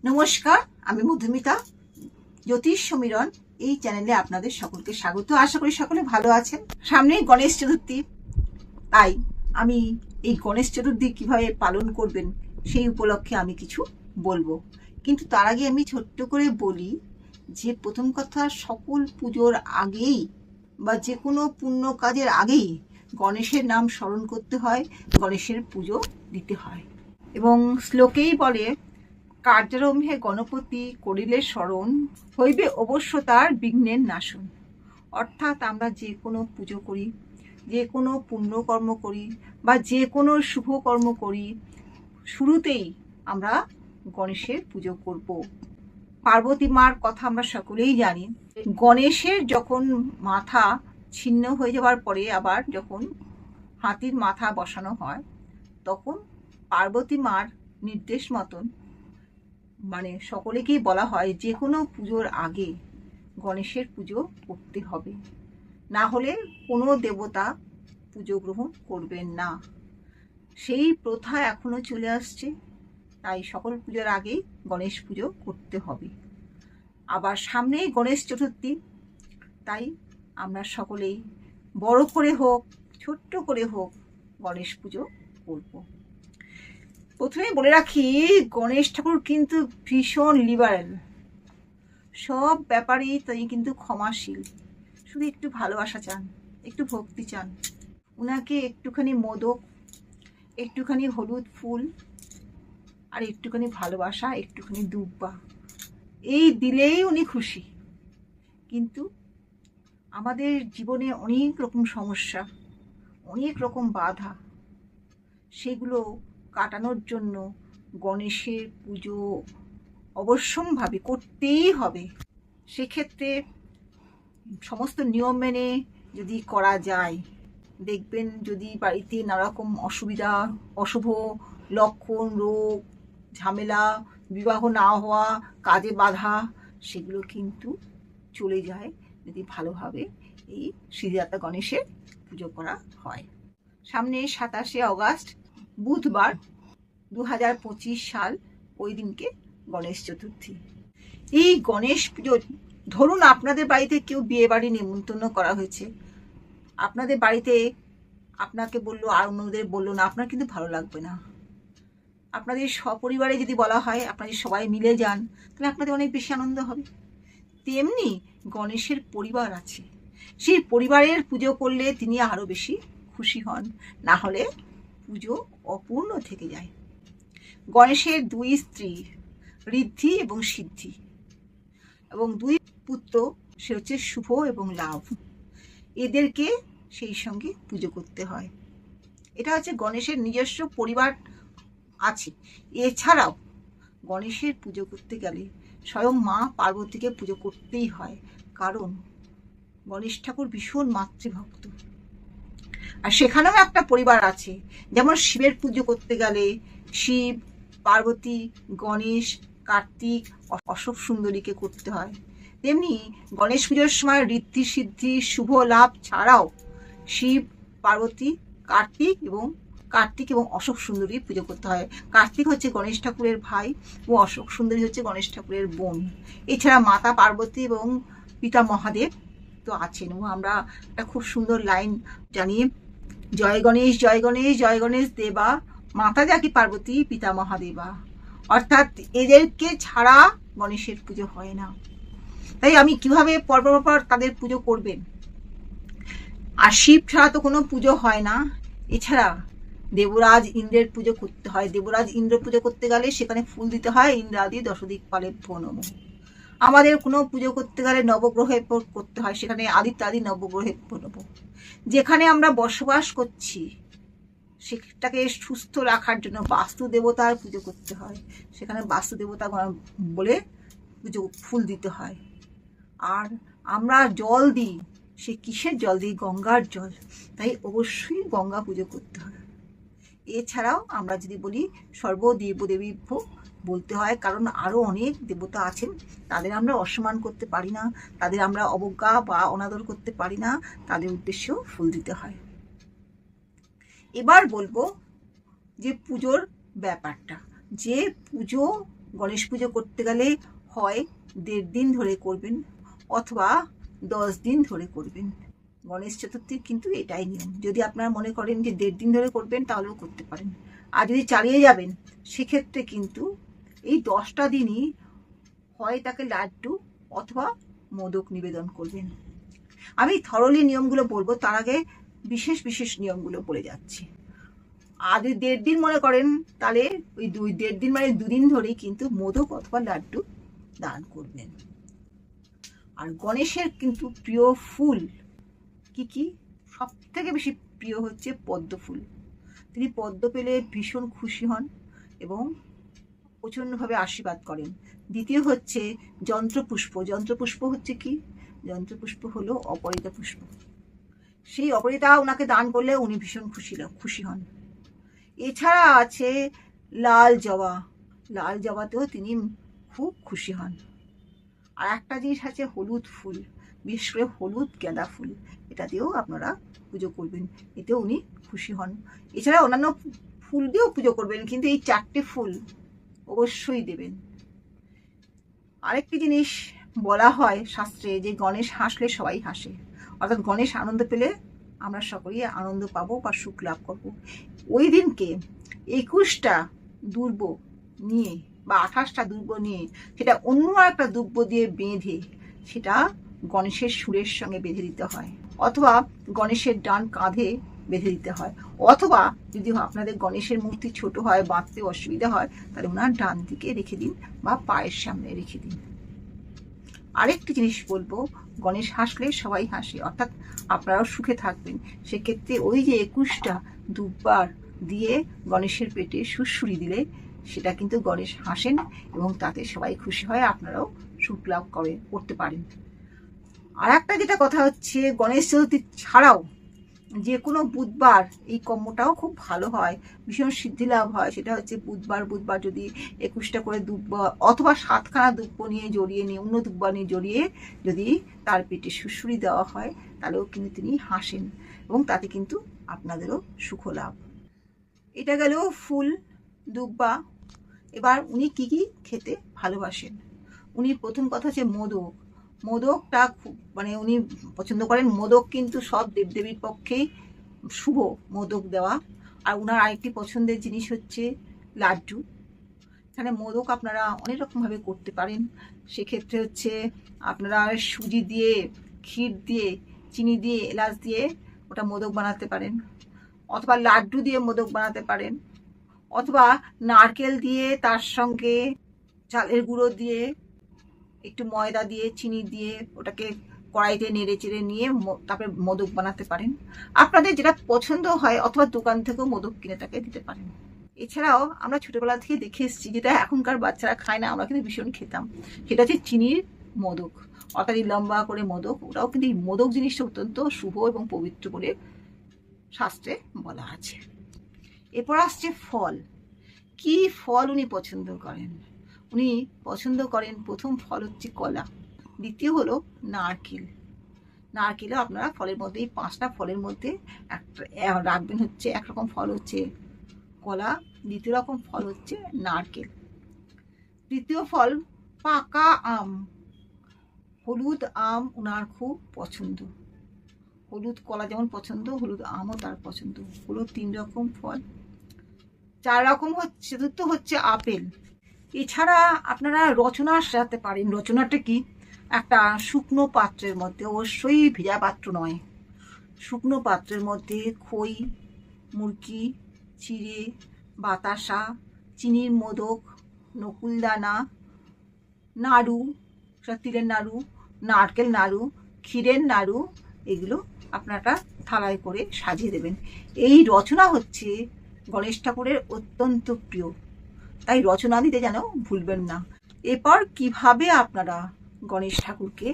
নমস্কার, আমি মধুমিতা। জ্যোতিষ সমীরণ এই চ্যানেলে আপনাদের সকলকে স্বাগত। আশা করি সকলে ভালো আছেন। সামনেই গণেশ চতুর্থী, তাই আমি এই গণেশ চতুর্থী কিভাবে পালন করবেন সেই উপলক্ষে আমি কিছু বলবো। কিন্তু তার আগে আমি ছোট্ট করে বলি যে প্রথম কথা, সকল পুজোর আগেই বা যে কোনো পুণ্য কাজের আগেই গণেশের নাম স্মরণ করতে হয়, গণেশের পুজো দিতে হয়। এবং শ্লোকেই বলে, কার্যারম্ভে গণপতি করিলে স্মরণ, হইবে অবশ্য তার বিঘ্নের নাশন। অর্থাৎ আমরা যে কোনো পুজো করি, যে কোনো পুণ্যকর্ম করি বা যে কোনো শুভকর্ম করি, শুরুতেই আমরা গণেশের পুজো করব। পার্বতী মার কথা আমরা সকলেই জানি। গণেশের যখন মাথা ছিন্ন হয়ে যাওয়ার পরে আবার যখন হাতির মাথা বসানো হয়, তখন পার্বতী মার নির্দেশ মতন সকলেকেই বলা হয় যে কোনো পুজোর আগে গণেশের পুজো করতে হবে, না হলে কোনো দেবতা পুজো গ্রহণ করবেন না। সেই প্রথা এখনো চলে আসছে, তাই সকল পুজোর আগেই গণেশ পুজো করতে হবে। আবার সামনেই গণেশ চতুর্থী, তাই আমরা সকলেই বড় করে হোক ছোট্ট করে হোক গণেশ পুজো করব। প্রথমে বলে রাখি, গণেশ ঠাকুর কিন্তু ভীষণ লিবারেল, সব ব্যাপারেই তিনি কিন্তু ক্ষমাশীল। শুধু একটু ভালোবাসা চান, একটু ভক্তি চান। ওনাকে একটুখানি মোদক, একটুখানি হলুদ ফুল আর একটুখানি ভালোবাসা, একটুখানি দুব্বা, এই দিলেই উনি খুশি। কিন্তু আমাদের জীবনে অনেক রকম সমস্যা, অনেক রকম বাধা, সেগুলো কাটানোর জন্য গণেশের পুজো অবশ্যম্ভাবী করতেই হবে। সেক্ষেত্রে সমস্ত নিয়ম মেনে যদি করা যায়, দেখবেন যদি বাড়িতে নানারকম অসুবিধা, অশুভ লক্ষণ, রোগ, ঝামেলা, বিবাহ না হওয়া, কাজে বাধা, সেগুলো কিন্তু চলে যায় যদি ভালোভাবে এই শ্রীজাতা গণেশের পুজো করা হয়। সামনে 27শে অগাস্ট বুধবার 2025 সাল, ওই দিনকে গণেশ চতুর্থী। এই গণেশ পুজো, ধরুন আপনাদের বাড়িতে কেউ বিয়ে বাড়ি নিমন্ত্রণ করা হয়েছে, আপনাদের বাড়িতে আপনাকে বললো আর অন্যদের বললো না, আপনার কিন্তু ভালো লাগবে না। আপনাদের সপরিবারে যদি বলা হয়, আপনাদের সবাই মিলে যান, তাহলে আপনাদের অনেক বেশি আনন্দ হবে। তেমনি গণেশের পরিবার আছে, সেই পরিবারের পুজো করলে তিনি আরও বেশি খুশি হন, না হলে পুজো অপূর্ণ থেকে যায়। গণেশের 2 স্ত্রী, ঋদ্ধি এবং সিদ্ধি, এবং 2 পুত্র, সে হচ্ছে শুভ এবং লাভ। এদেরকে সেই সঙ্গে পুজো করতে হয়। এটা হচ্ছে গণেশের নিজস্ব পরিবার আছে। এছাড়াও গণেশের পুজো করতে গেলে স্বয়ং মা পার্বতীকে পুজো করতেই হয়, কারণ গণেশ ঠাকুর ভীষণ মাতৃভক্ত। আর সেখানেও একটা পরিবার আছে, যেমন শিবের পুজো করতে গেলে শিব, পার্বতী, গণেশ, কার্তিক, অশোক সুন্দরীকে করতে হয়। তেমনি গণেশ পুজোর সময় ঋদ্ধি সিদ্ধি শুভ লাভ ছাড়াও শিব, পার্বতী, কার্তিক এবং অশোক সুন্দরী পুজো করতে হয়। কার্তিক হচ্ছে গণেশ ঠাকুরের ভাই ও অশোক সুন্দরী হচ্ছে গণেশ ঠাকুরের বোন। এছাড়া মাতা পার্বতী এবং পিতা মহাদেব তো আছেন। ও আমরা একটা খুব সুন্দর লাইন জানি, জয় গণেশ জয় গণেশ জয় গণেশ দেবা, মাতা জাকি পার্বতী পিতা মহাদেবা। অর্থাৎ এদেরকে ছাড়া গণেশের পুজো হয় না। তাই আমি কিভাবে পরপর তাদের পুজো করবেন। আর শিব ছাড়া তো কোনো পুজো হয় না। এছাড়া দেবরাজ ইন্দ্রের পুজো করতে হয়। দেবরাজ ইন্দ্র পুজো করতে গেলে সেখানে ফুল দিতে হয় ইন্দ্রাদি দশদিকপালেভ্যো নমঃ। আমাদের কোনো পুজো করতে গেলে নবগ্রহের করতে হয়, সেখানে আদিত্যাদি নবগ্রহেভ্যো নমঃ। যেখানে আমরা বসবাস করছি সেটাকে সুস্থ রাখার জন্য বাস্তু দেবতার পুজো করতে হয়, সেখানে বাস্তু দেবতা বলে পুজো ফুল দিতে হয়। আর আমরা জল দিই, সে কিসের জল দিই? গঙ্গার জল, তাই অবশ্যই গঙ্গা পুজো করতে হয়। এছাড়াও আমরা যদি বলি সর্বদেবদেবীভ্যো বলতে হয়, কারণ আরও অনেক দেবতা আছেন, তাদের আমরা অসম্মান করতে পারি না, তাদের আমরা অবজ্ঞা বা অনাদর করতে পারি না, তাদের উদ্দেশ্যেও ফুল দিতে হয়। এবার বলবো যে পুজোর ব্যাপারটা, যে পুজো গণেশ পুজো করতে গেলে হয় 1.5 দিন ধরে করবেন অথবা 10 দিন ধরে করবেন। গণেশ চতুর্থীর কিন্তু এটাই নিয়ম। যদি আপনারা মনে করেন যে 1.5 দিন ধরে করবেন তাহলেও করতে পারেন, আর যদি চালিয়ে যাবেন সেক্ষেত্রে কিন্তু এই 10টা দিনই হয় তাকে লাড্ডু অথবা মোদক নিবেদন করবেন। আমি থরলি নিয়মগুলো বলবো, তার আগে বিশেষ বিশেষ নিয়মগুলো বলে যাচ্ছি। আর যদি 1.5 দিন মনে করেন তাহলে ওই 1.5 দিন মানে 2 দিন ধরেই কিন্তু মোদক অথবা লাড্ডু দান করবেন। আর গণেশের কিন্তু প্রিয় ফুল কি কি? সব থেকে বেশি প্রিয় হচ্ছে পদ্ম ফুল। তিনি পদ্ম পেলে ভীষণ খুশি হন এবং প্রচণ্ডভাবে আশীর্বাদ করেন। দ্বিতীয় হচ্ছে যন্ত্রপুষ্প। যন্ত্রপুষ্প হচ্ছে কি? যন্ত্রপুষ্প হলো অপরাজিতা পুষ্প। সেই অপরাজিতা ওনাকে দান করলে উনি ভীষণ খুশি হন। এছাড়া আছে লাল জবা। লাল জবাতেও তিনি খুব খুশি হন। আর একটা জিনিস আছে হলুদ ফুল, বিশেষ করে হলুদ গাঁদা ফুল, এটা দিয়েও আপনারা পুজো করবেন, এতেও উনি খুশি হন। এছাড়া অন্যান্য ফুল দিয়েও পুজো করবেন, কিন্তু এই 4টে ফুল অবশ্যই দেবেন। আরেকটি জিনিস বলা হয় শাস্ত্রে যে গণেশ হাসলে সবাই হাসে, অর্থাৎ গণেশ আনন্দ পেলে আমরা সকলেই আনন্দ পাবো বা সুখ লাভ করবো। ওই দিনকে 21টা দুর্ব নিয়ে বা 28টা দুর্ব নিয়ে সেটা অন্য একটা দুর্ব দিয়ে বেঁধে সেটা গণেশের সুরের সঙ্গে বেঁধে দিতে হয়, অথবা গণেশের ডান কাঁধে বেঁধে দিতে হয়, অথবা যদি আপনাদের গণেশের মূর্তি ছোট হয়, বাঁধতে অসুবিধা হয়, তাহলে ওনার ডান দিকে রেখে দিন বা পায়ের সামনে রেখে দিন। আরেকটি জিনিস বলবো, গণেশ হাসলে সবাই হাসে, অর্থাৎ আপনারাও সুখে থাকবেন। সেক্ষেত্রে ওই যে 21টা দুব্বার দিয়ে গণেশের পেটে সুড়সুড়ি দিলে সেটা কিন্তু গণেশ হাসেন এবং তাতে সবাই খুশি হয়, আপনারাও সুখ লাভ করতে পারেন। আর একটা যেটা কথা হচ্ছে, গণেশ চতুর্থী ছাড়াও যে কোনো বুধবার এই কর্মটাও খুব ভালো হয়, ভীষণ সিদ্ধি লাভ হয়। সেটা হচ্ছে বুধবার যদি 21টা করে দুব্বা অথবা 7খানা দুব্ব নিয়ে জড়িয়ে নিয়ে অন্য দুব্বা নিয়ে জড়িয়ে যদি তার পেটে সুড়সুড়ি দেওয়া হয় তাহলেও কিন্তু তিনি হাসেন এবং তাতে কিন্তু আপনাদেরও সুখ লাভ। এটা গেল ফুল দুব্বা। এবার উনি কি কি খেতে ভালোবাসেন? উনি প্রথম কথা হচ্ছে মোদক। মোদকটা খুব উনি পছন্দ করেন। মোদক কিন্তু সব দেবদেবীর পক্ষেই শুভ মোদক দেওয়া। আর উনার আরেকটি পছন্দের জিনিস হচ্ছে লাড্ডু। এখানে মোদক আপনারা অনেক রকমভাবে করতে পারেন। সেক্ষেত্রে হচ্ছে আপনারা সুজি দিয়ে, ক্ষীর দিয়ে, চিনি দিয়ে, এলাচ দিয়ে ওটা মোদক বানাতে পারেন, অথবা লাড্ডু দিয়ে মোদক বানাতে পারেন, অথবা নারকেল দিয়ে তার সঙ্গে চালের গুঁড়ো দিয়ে, একটু ময়দা দিয়ে, চিনি দিয়ে ওটাকে কড়াইতে নেড়ে চেড়ে নিয়ে তারপরে মোদক বানাতে পারেন। আপনাদের যেটা পছন্দ হয়, অথবা দোকান থেকেও মোদক কিনে তাকে দিতে পারেন। এছাড়াও আমরা ছোটবেলা থেকে দেখে এসেছি, যেটা এখনকার বাচ্চারা খায় না, আমরা কিন্তু ভীষণ খেতাম, সেটা হচ্ছে চিনির মোদক, অর্থাৎ লম্বা করে মোদক। ওটাও কিন্তু এই মোদক জিনিসটা অত্যন্ত শুভ এবং পবিত্র বলে শাস্ত্রে বলা আছে। এরপর আসছে ফল। কি ফল উনি পছন্দ করেন? উনি পছন্দ করেন, প্রথম ফল হচ্ছে কলা, দ্বিতীয় হলো নারকেল। নারকেলও আপনারা ফলের মধ্যে, এই 5টা ফলের মধ্যে একটা রাখবেন। হচ্ছে একরকম ফল হচ্ছে কলা, দ্বিতীয় রকম ফল হচ্ছে নারকেল, তৃতীয় ফল পাকা আম। হলুদ আম ওনার খুব পছন্দ, হলুদ কলা যেমন পছন্দ, হলুদ আমও তার পছন্দ। হলো 3 রকম ফল। 4 রকম হচ্ছে, চতুর্থ হচ্ছে আপেল। এছাড়া আপনারা রচনা সাজাতে পারেন। রচনাটা কি? একটা শুকনো পাত্রের মধ্যে, অবশ্যই ভেজা পাত্র নয়, শুকনো পাত্রের মধ্যে খই, মুরকি, চিড়ে, বাতাসা, চিনির মোদক, নকুলদানা, নাড়ু, তিলের নাড়ু, নারকেল নাড়ু, ক্ষীরের নাড়ু, এগুলো আপনারা থালায় করে সাজিয়ে দেবেন। এই রচনা হচ্ছে গণেশ ঠাকুরের অত্যন্ত প্রিয়, তাই রচনা দিতে যেন ভুলবেন না। এরপর কিভাবে আপনারা গণেশ ঠাকুরকে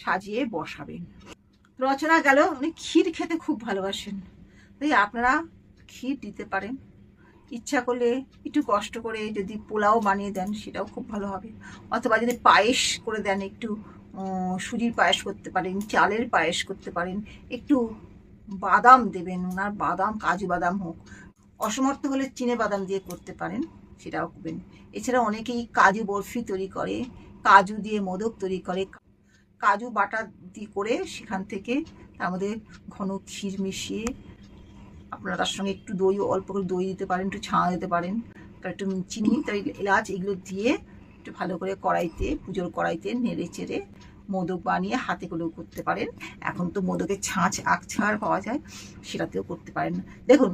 সাজিয়ে বসাবেন? রচনা গেল। উনি ক্ষীর খেতে খুব ভালোবাসেন, তাই আপনারা ক্ষীর দিতে পারেন। ইচ্ছা করলে একটু কষ্ট করে যদি পোলাও বানিয়ে দেন সেটাও খুব ভালো হবে, অথবা যদি পায়েস করে দেন, একটু সুজির পায়েস করতে পারেন, চালের পায়েস করতে পারেন, একটু বাদাম দেবেন, ওনার বাদাম, কাজু বাদাম হোক, অসমর্থ হলে চিনে বাদাম দিয়ে করতে পারেন। সেটাও করবেন। এছাড়া অনেকেই কাজু বরফি তৈরি করে, কাজু দিয়ে মোদক তৈরি করে, কাজু বাটা দিয়ে করে সেখান থেকে তার মধ্যে ঘন ক্ষীর মিশিয়ে আপনারা তার সঙ্গে একটু দই, অল্প করে দই দিতে পারেন, একটু ছানা দিতে পারেন, তার একটু চিনি, তার এলাচ, এগুলো দিয়ে একটু ভালো করে কড়াইতে, পুজোর কড়াইতে নেড়ে চেড়ে মোদক বানিয়ে হাতে করেও করতে পারেন। এখন তো মোদকের ছাঁচ আকছাড় পাওয়া যায়, সেটাতেও করতে পারেন। দেখুন,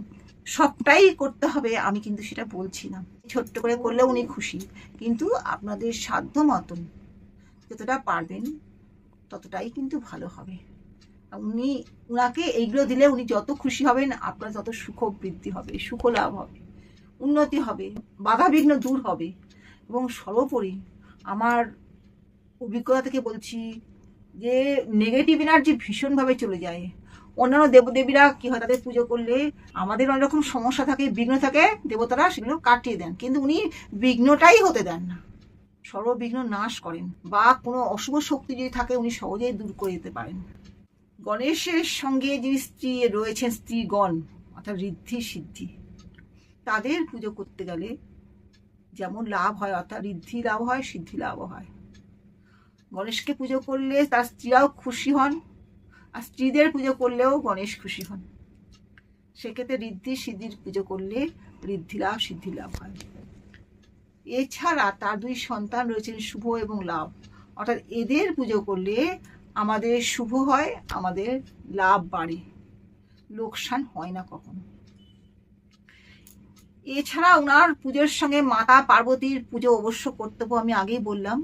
সবটাই করতে হবে আমি কিন্তু সেটা বলছি না, ছোট্ট করে করলেও উনি খুশি, কিন্তু আপনাদের সাধ্য মতন যতটা পারবেন ততটাই কিন্তু ভালো হবে। উনাকে এইগুলো দিলে উনি যত খুশি হবেন, আপনার তত সুখ বৃদ্ধি হবে, সুখ লাভ হবে, উন্নতি হবে, বাধা বিঘ্ন দূর হবে। এবং সর্বোপরি আমার অভিজ্ঞতা থেকে বলছি যে নেগেটিভ এনার্জি ভীষণভাবে চলে যায়। অন্যান্য দেবদেবীরা কি হয়, তাদের পুজো করলে আমাদের অনেক রকম সমস্যা থাকে, বিঘ্ন থাকে, দেবতারা সেগুলো কাটিয়ে দেন, কিন্তু উনি বিঘ্নটাই হতে দেন না, সর্ববিঘ্ন নাশ করেন। বা কোনো অশুভ শক্তি যদি থাকে উনি সহজেই দূর করে দিতে পারেন। গণেশের সঙ্গে যিনি স্ত্রী রয়েছেন, স্ত্রীগণ অর্থাৎ ঋদ্ধি সিদ্ধি, তাদের পুজো করতে গেলে যেমন লাভ হয়, অর্থাৎ ঋদ্ধি লাভ হয়, সিদ্ধি লাভ হয়। গণেশকে পুজো করলে তার স্ত্রীরাও খুশি হন, আর স্ত্রীদের পুজো করলেও গণেশ খুশি হন। সেক্ষেত্রে ঋদ্ধি সিদ্ধির পুজো করলে ঋদ্ধি লাভ, সিদ্ধি লাভ হয়। এছাড়া তার দুই সন্তান রয়েছেন শুভ এবং লাভ, অর্থাৎ এদের পুজো করলে আমাদের শুভ হয়, আমাদের লাভ বাড়ে, লোকসান হয় না কখনো। এছাড়া ওনার পুজোর সঙ্গে মাতা পার্বতীর পুজো অবশ্য কর্তব্য। আমি আগেই বললাম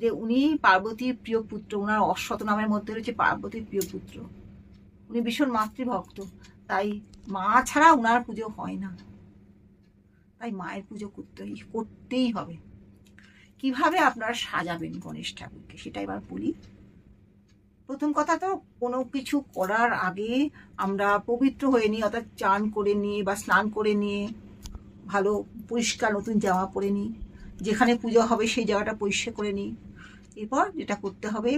যে উনি পার্বতীর প্রিয় পুত্র, ওনার অশ্বত নামের মধ্যে রয়েছে পার্বতীর প্রিয় পুত্র, উনি ভীষণ মাতৃভক্ত, তাই মা ছাড়া ওনার পুজো হয় না, তাই মায়ের পুজো করতেই হবে। কিভাবে আপনারা সাজাবেন গণেশ ঠাকুরকে সেটা এবার বলি। প্রথম কথা, তো কোনো কিছু করার আগে আমরা পবিত্র হয়ে নিই, অর্থাৎ চান করে নিয়ে বা স্নান করে নিয়ে ভালো পরিষ্কার নতুন জামা পরে নিই, যেখানে পুজো হবে সেই জায়গাটা পরিষ্কার করে নিই। এরপর যেটা করতে হবে,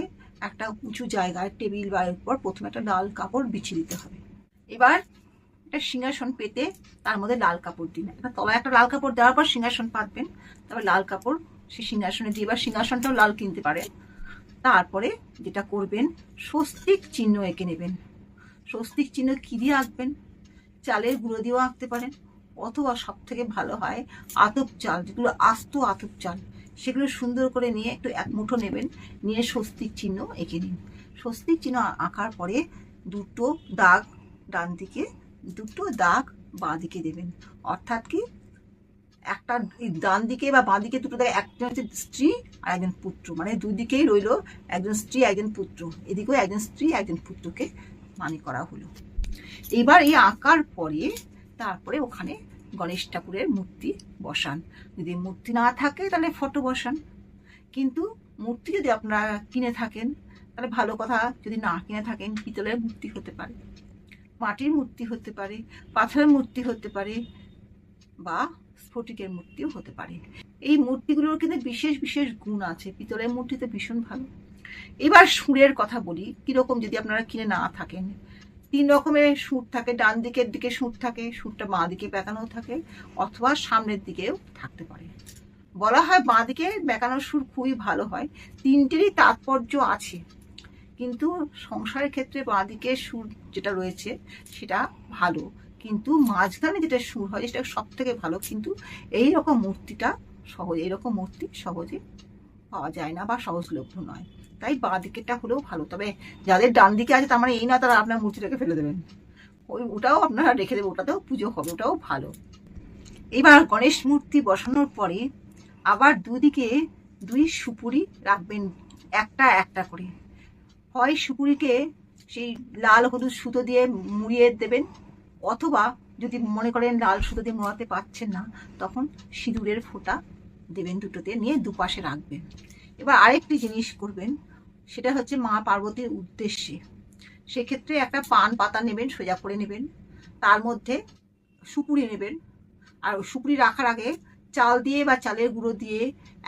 একটা উঁচু জায়গায় টেবিল বা উপর প্রথমে একটা লাল কাপড় বিছিয়ে দিতে হবে। এবার একটা সিংহাসন পেতে তার মধ্যে লাল কাপড় দিন, এবার তলায় একটা লাল কাপড় দেওয়ার পর সিংহাসন পাতবেন, তারপর লাল কাপড় সেই সিংহাসনে দিয়ে, এবার সিংহাসনটাও লাল কিনতে পারেন। তারপরে যেটা করবেন, স্বস্তিক চিহ্ন এঁকে নেবেন। স্বস্তিক চিহ্ন কী দিয়ে আঁকবেন? চালের গুঁড়ো দিয়েও আঁকতে পারেন, অথবা সব থেকে ভালো হয় আতপ চাল, যেগুলো আস্ত আতপ চাল, সেগুলো সুন্দর করে নিয়ে একটু এক মুঠো নেবেন, নিয়ে স্বস্তিক চিহ্ন এঁকে নিন। স্বস্তিক চিহ্ন আঁকার পরে দুটো দাগ ডান দিকে, দুটো দাগ বাঁ দিকে দেবেন। অর্থাৎ কি, একটা ডান দিকে বা বাঁ দিকে দুটো দাগ, একজন হচ্ছে স্ত্রী আর একজন পুত্র, মানে দুই দিকেই রইল একজন স্ত্রী একজন পুত্র, এদিকেও একজন স্ত্রী একজন পুত্রকে মানে করা হলো। এবার এই আঁকার পরে তারপরে ওখানে গণেশ ঠাকুরের মূর্তি বসান। যদি মূর্তি না থাকে তাহলে ফটো বসান, কিন্তু মূর্তি যদি আপনারা কিনে থাকেন তাহলে ভালো কথা, যদি না কিনে থাকেন পিতলের মূর্তি হতে পারে, মাটির মূর্তি হতে পারে, পাথরের মূর্তি হতে পারে, বা স্ফটিকের মূর্তিও হতে পারে। এই মূর্তিগুলোর কিন্তু বিশেষ বিশেষ গুণ আছে, পিতলের মূর্তিতে ভীষণ ভালো। এবার সুরের কথা বলি, কিরকম যদি আপনারা কিনে না থাকেন। 3 রকমের সুর থাকে, ডান দিকের দিকে সুর থাকে, সুরটা বাঁ দিকে বেঁকানো থাকে, অথবা সামনের দিকেও থাকতে পারে। বলা হয় বাঁ দিকে বেঁকানোর সুর খুবই ভালো হয়, তিনটেরই তাৎপর্য আছে, কিন্তু সংসারের ক্ষেত্রে বাঁ দিকে সুর যেটা রয়েছে সেটা ভালো, কিন্তু মাঝখানে যেটা সুর হয় সেটা সব থেকে ভালো। কিন্তু এইরকম মূর্তিটা এইরকম মূর্তি সহজে পাওয়া যায় না বা সহজলভ্য নয়, তাই বাঁ দিকেরটা হলেও ভালো। তবে যাদের ডান দিকে আছে তার মানে এই না তারা আপনার মূর্তিটাকে ফেলে দেবেন, ওটাও আপনারা রেখে দেবেন, ওটাতেও পুজো হবে, ওটাও ভালো। এবার গণেশ মূর্তি বসানোর পরে আবার দুদিকে 2 সুপুরি রাখবেন, একটা একটা করে। হয় সুপুরিকে সেই লাল হলুদ সুতো দিয়ে মুড়িয়ে দেবেন, অথবা যদি মনে করেন লাল সুতো দিয়ে মোড়াতে পারছেন না, তখন সিঁদুরের ফোঁটা দেবেন, দুটোতে নিয়ে দুপাশে রাখবেন। এবার আরেকটি জিনিস করবেন, সেটা হচ্ছে মা পার্বতীর উদ্দেশ্যে। সেক্ষেত্রে একটা পান পাতা নেবেন, সোজা করে নেবেন, তার মধ্যে সুপুরি নেবেন, আর সুপুরি রাখার আগে চাল দিয়ে বা চালের গুঁড়ো দিয়ে,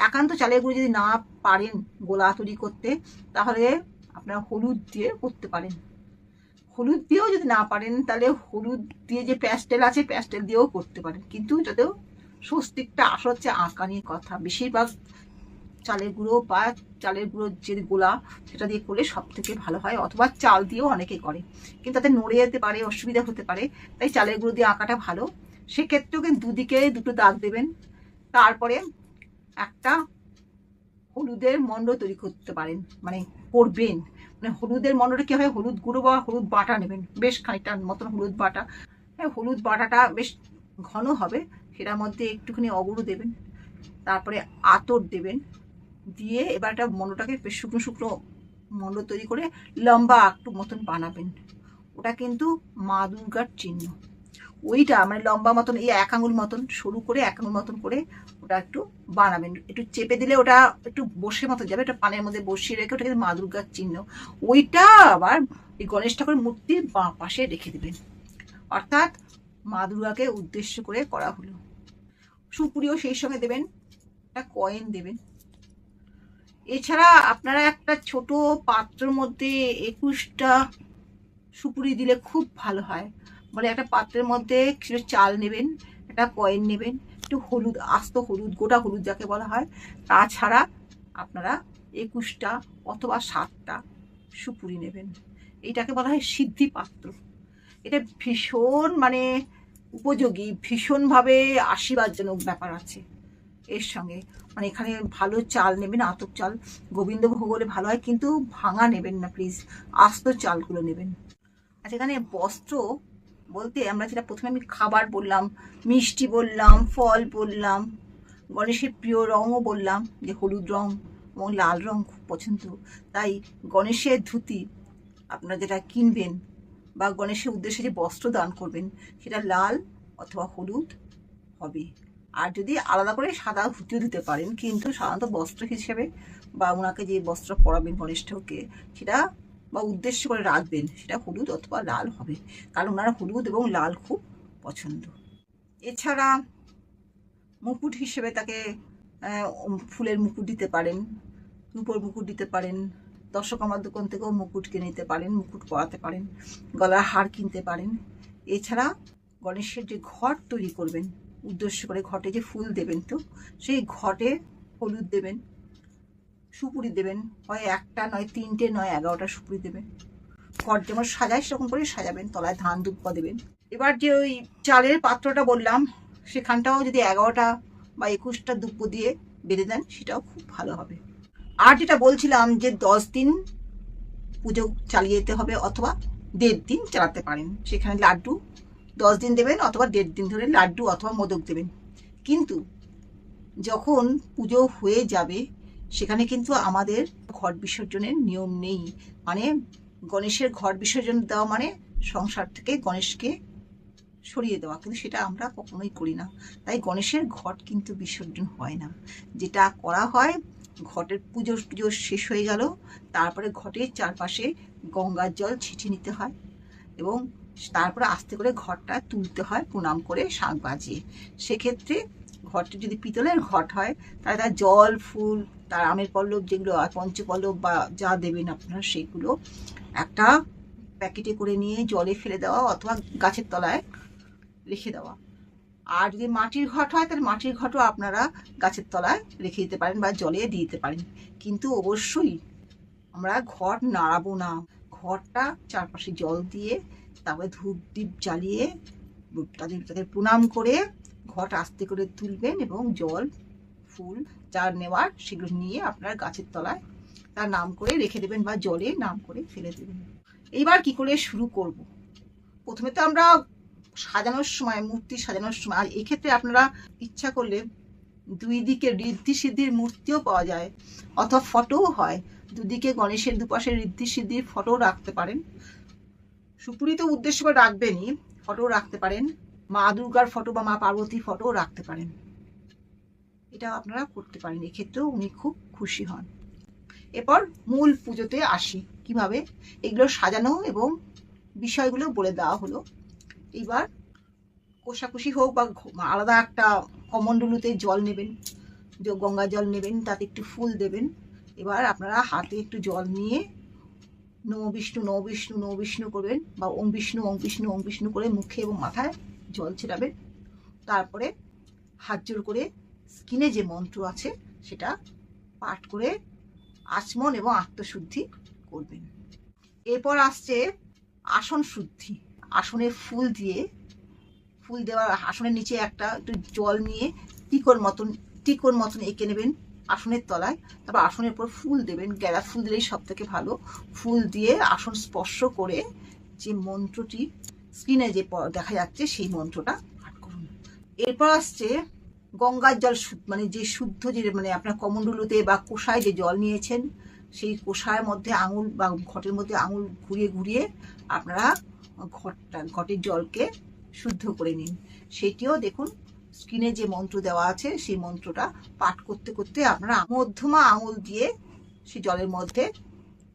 একান্ত চালের গুঁড়ো যদি না পারেন গোলা তৈরি করতে, তাহলে আপনারা হলুদ দিয়ে করতে পারেন। হলুদ দিয়েও যদি না পারেন তাহলে হলুদ দিয়ে যে প্যাস্টেল আছে প্যাস্টেল দিয়েও করতে পারেন, কিন্তু যাতেও স্বস্তিকটা আসলে হচ্ছে আঁকা নিয়ে কথা। বেশিরভাগ চালের গুঁড়ো বা চালের গুঁড়োর যে গোলা সেটা দিয়ে করলে সব থেকে ভালো হয়, অথবা চাল দিয়েও অনেকে করে, কিন্তু তাতে নড়ে যেতে পারে, অসুবিধা হতে পারে, তাই চালের গুঁড়ো দিয়ে আঁকাটা ভালো। সেক্ষেত্রেও কিন্তু দুদিকে দুটো দাগ দেবেন। তারপরে একটা হলুদের মণ্ড তৈরি করতে পারেন, মানে করবেন। মানে হলুদের মণ্ডটা কী হয়, হলুদ গুঁড়ো বা হলুদ বাটা নেবেন, বেশ খানিকটা মতন হলুদ বাটা। হ্যাঁ, হলুদ বাটাটা বেশ ঘন হবে, সেটার মধ্যে একটুখানি অগুরু দেবেন, তারপরে আতর দেবেন, দিয়ে এবার একটা মণ্ডটাকে বেশ শুকনো শুকনো মণ্ড তৈরি করে লম্বা একটু মতন বানাবেন। ওটা কিন্তু মা দুর্গার চিহ্ন। ওইটা মানে লম্বা মতন, এই 1 আঙুল মতন সরু করে 1 আঙুল মতন করে ওটা একটু বানাবেন। একটু চেপে দিলে ওটা একটু বসে মতো যাবে, ওটা পানের মধ্যে বসিয়ে রেখে ওটা কিন্তু মা দুর্গার চিহ্ন। ওইটা আবার এই গণেশ ঠাকুরের মূর্তির বাঁ পাশে রেখে দেবেন, অর্থাৎ মা দুর্গাকে উদ্দেশ্য করে করা হলো। সুপুরিও সেই সঙ্গে দেবেন, একটা কয়েন দেবেন। এছাড়া আপনারা একটা ছোট পাত্রের মধ্যে 21টা সুপুরি দিলে খুব ভালো হয়। মানে একটা পাত্রের মধ্যে কিছু চাল নেবেন, একটা কয়েন নেবেন, একটু হলুদ, আস্ত হলুদ, গোটা হলুদ যাকে বলা হয়, তাছাড়া আপনারা 21টা অথবা 7টা সুপুরি নেবেন। এইটাকে বলা হয় সিদ্ধি পাত্র। এটা ভীষণ মানে উপযোগী, ভীষণভাবে আশীর্বাদজনক ব্যাপার আছে এর সঙ্গে। মানে এখানে ভালো চাল নেবেন, আতপ চাল, গোবিন্দভোগ হলে ভালো হয়, কিন্তু ভাঙা নেবেন না প্লিজ, আস্ত চালগুলো নেবেন। আচ্ছা, এখানে বস্ত্র বলতে আমরা যেটা প্রথমে আমি খাবার বললাম, মিষ্টি বললাম, ফল বললাম, গণেশের প্রিয় রঙও বললাম যে হলুদ রং এবং লাল রং খুব পছন্দ, তাই গণেশের ধুতি আপনারা যেটা কিনবেন বা গণেশের উদ্দেশ্যে যে বস্ত্র দান করবেন সেটা লাল অথবা হলুদ হবে। আর যদি আলাদা করে সাদা ধুতিও দিতে পারেন, কিন্তু সাধারণত বস্ত্র হিসেবে বা ওনাকে যে বস্ত্র পরাবেন গণেশ ঠাকুরকে সেটা বা উদ্দেশ্য করে রাখবেন সেটা হলুদ অথবা লাল হবে, কারণ ওনারা হলুদ এবং লাল খুব পছন্দ। এছাড়া মুকুট হিসেবে তাকে ফুলের মুকুট দিতে পারেন, রূপোর মুকুট দিতে পারেন, দশকর্মার দোকান থেকেও মুকুট কিনে নিতে পারেন, মুকুট পরাতে পারেন, গলার হার কিনতে পারেন। এছাড়া গণেশের যে ঘট তৈরি করবেন উদ্দেশ্য করে, ঘটে যে ফুল দেবেন, তো সেই ঘটে হলুদ দেবেন, সুপুরি দেবেন, হয় 1টা নয় 3টে নয় 11টা সুপুরি দেবেন। ঘট যেমন সাজায় সেরকম করে সাজাবেন, তলায় ধান দুব্বা দেবেন। এবার যে ওই চালের পাত্রটা বললাম সেখানটাও যদি 11টা বা 21টা দুব্ব দিয়ে বেঁধে দেন সেটাও খুব ভালো হবে। আর যেটা বলছিলাম যে 10 দিন পুজো চালিয়ে যেতে হবে, অথবা 1.5 দিন চালাতে পারেন। সেখানে লাড্ডু 10 দিন দেবেন, অথবা 1.5 দিন ধরে লাড্ডু অথবা মোদক দেবেন। কিন্তু যখন পুজো হয়ে যাবে সেখানে কিন্তু আমাদের ঘট বিসর্জনের নিয়ম নেই। মানে গণেশের ঘট বিসর্জন দেওয়া মানে সংসার থেকে গণেশকে সরিয়ে দেওয়া, কিন্তু সেটা আমরা কখনোই করি না। তাই গণেশের ঘট কিন্তু বিসর্জন হয় না। যেটা করা হয়, ঘটের পুজো শেষ হয়ে গেল, তারপরে ঘটের চারপাশে গঙ্গার জল ছিটিয়ে নিতে হয় এবং তারপরে আস্তে করে ঘরটা তুলতে হয় প্রণাম করে শাঁখ বাজিয়ে। সেক্ষেত্রে ঘরটি যদি পিতলের ঘট হয় তাহলে তার জল, ফুল, তার আমের পল্লব যেগুলো পঞ্চপল্লব বা যা দেবেন আপনারা সেগুলো একটা প্যাকেটে করে নিয়ে জলে ফেলে দেওয়া অথবা গাছের তলায় রেখে দেওয়া। আর যদি মাটির ঘট হয় তাহলে মাটির ঘটও আপনারা গাছের তলায় রেখে দিতে পারেন বা জলে দিয়ে দিতে পারেন, কিন্তু অবশ্যই আমরা ঘট নাড়াবো না। ঘরটা চারপাশে জল দিয়ে তারপরে ধূপ দীপ জ্বালিয়ে তাদের প্রণাম করে ঘট আস্তে করে তুলবেন এবং জল, ফুল যা নেওয়ার সেগুলো নিয়ে আপনার গাছের তলায় তার নাম করে রেখে দেবেন বা জলে নাম করে ফেলে দেবেন। এইবার কি করে শুরু করব? প্রথমে তো আমরা সাজানোর সময়, মূর্তি সাজানোর সময়, আর এক্ষেত্রে আপনারা ইচ্ছা করলে 2 দিকে ঋদ্ধি সিদ্ধির মূর্তিও পাওয়া যায়, অথবা ফটোও হয়। দুদিকে গণেশের দুপাশে ঋদ্ধি সিদ্ধির ফটো রাখতে পারেন। সুপুরি তো উদ্দেশ্য করে রাখবেনই, ফটো রাখতে পারেন, মা দুর্গার ফটো বা মা পার্বতীর ফটোও রাখতে পারেন। এটা আপনারা করতে পারেন, এক্ষেত্রেও উনি খুব খুশি হন। এরপর মূল পুজোতে আসি, কিভাবে এগুলো সাজানো এবং বিষয়গুলো বলে দেওয়া হলো। এবার কোষাকুষি হোক বা আলাদা একটা কমণ্ডলুতে জল নেবেন, গঙ্গা জল নেবেন, তাতে একটু ফুল দেবেন। এবার আপনারা হাতে একটু জল নিয়ে নমো বিষ্ণু নমো বিষ্ণু নমো বিষ্ণু করবেন, বা ওম বিষ্ণু ওম বিষ্ণু ওম বিষ্ণু করে মুখে এবং মাথায় জল ছেটাবেন। তারপরে হাত জোর করে স্কিনে যে মন্ত্র আছে সেটা পাঠ করে আচমন এবং আত্মশুদ্ধি করবেন। এরপর আসছে আসন শুদ্ধি। আসনে ফুল দেওয়ার আসনের নিচে একটু জল নিয়ে টিকোর মতন এঁকে নেবেন আসনের তলায়। তারপর আসনের উপর ফুল দেবেন, গাঁদা ফুল দিলেই সব থেকে ভালো। ফুল দিয়ে আসন স্পর্শ করে যে মন্ত্রটি স্ক্রিনে যে দেখা যাচ্ছে সেই মন্ত্রটা পাঠ করুন। এরপর আসছে গঙ্গার জল, মানে যে শুদ্ধ যে মানে আপনার কমণ্ডলুতে বা কোষায় যে জল নিয়েছেন সেই কোষায়ের মধ্যে আঙুল বা ঘটের মধ্যে আঙুল ঘুরিয়ে ঘুরিয়ে আপনারা ঘটের জলকে শুদ্ধ করে নিন। সেটিও দেখুন স্ক্রিনে যে মন্ত্র দেওয়া আছে সেই মন্ত্রটা পাঠ করতে করতে আপনারা মধ্যমা আঙুল দিয়ে সেই জলের মধ্যে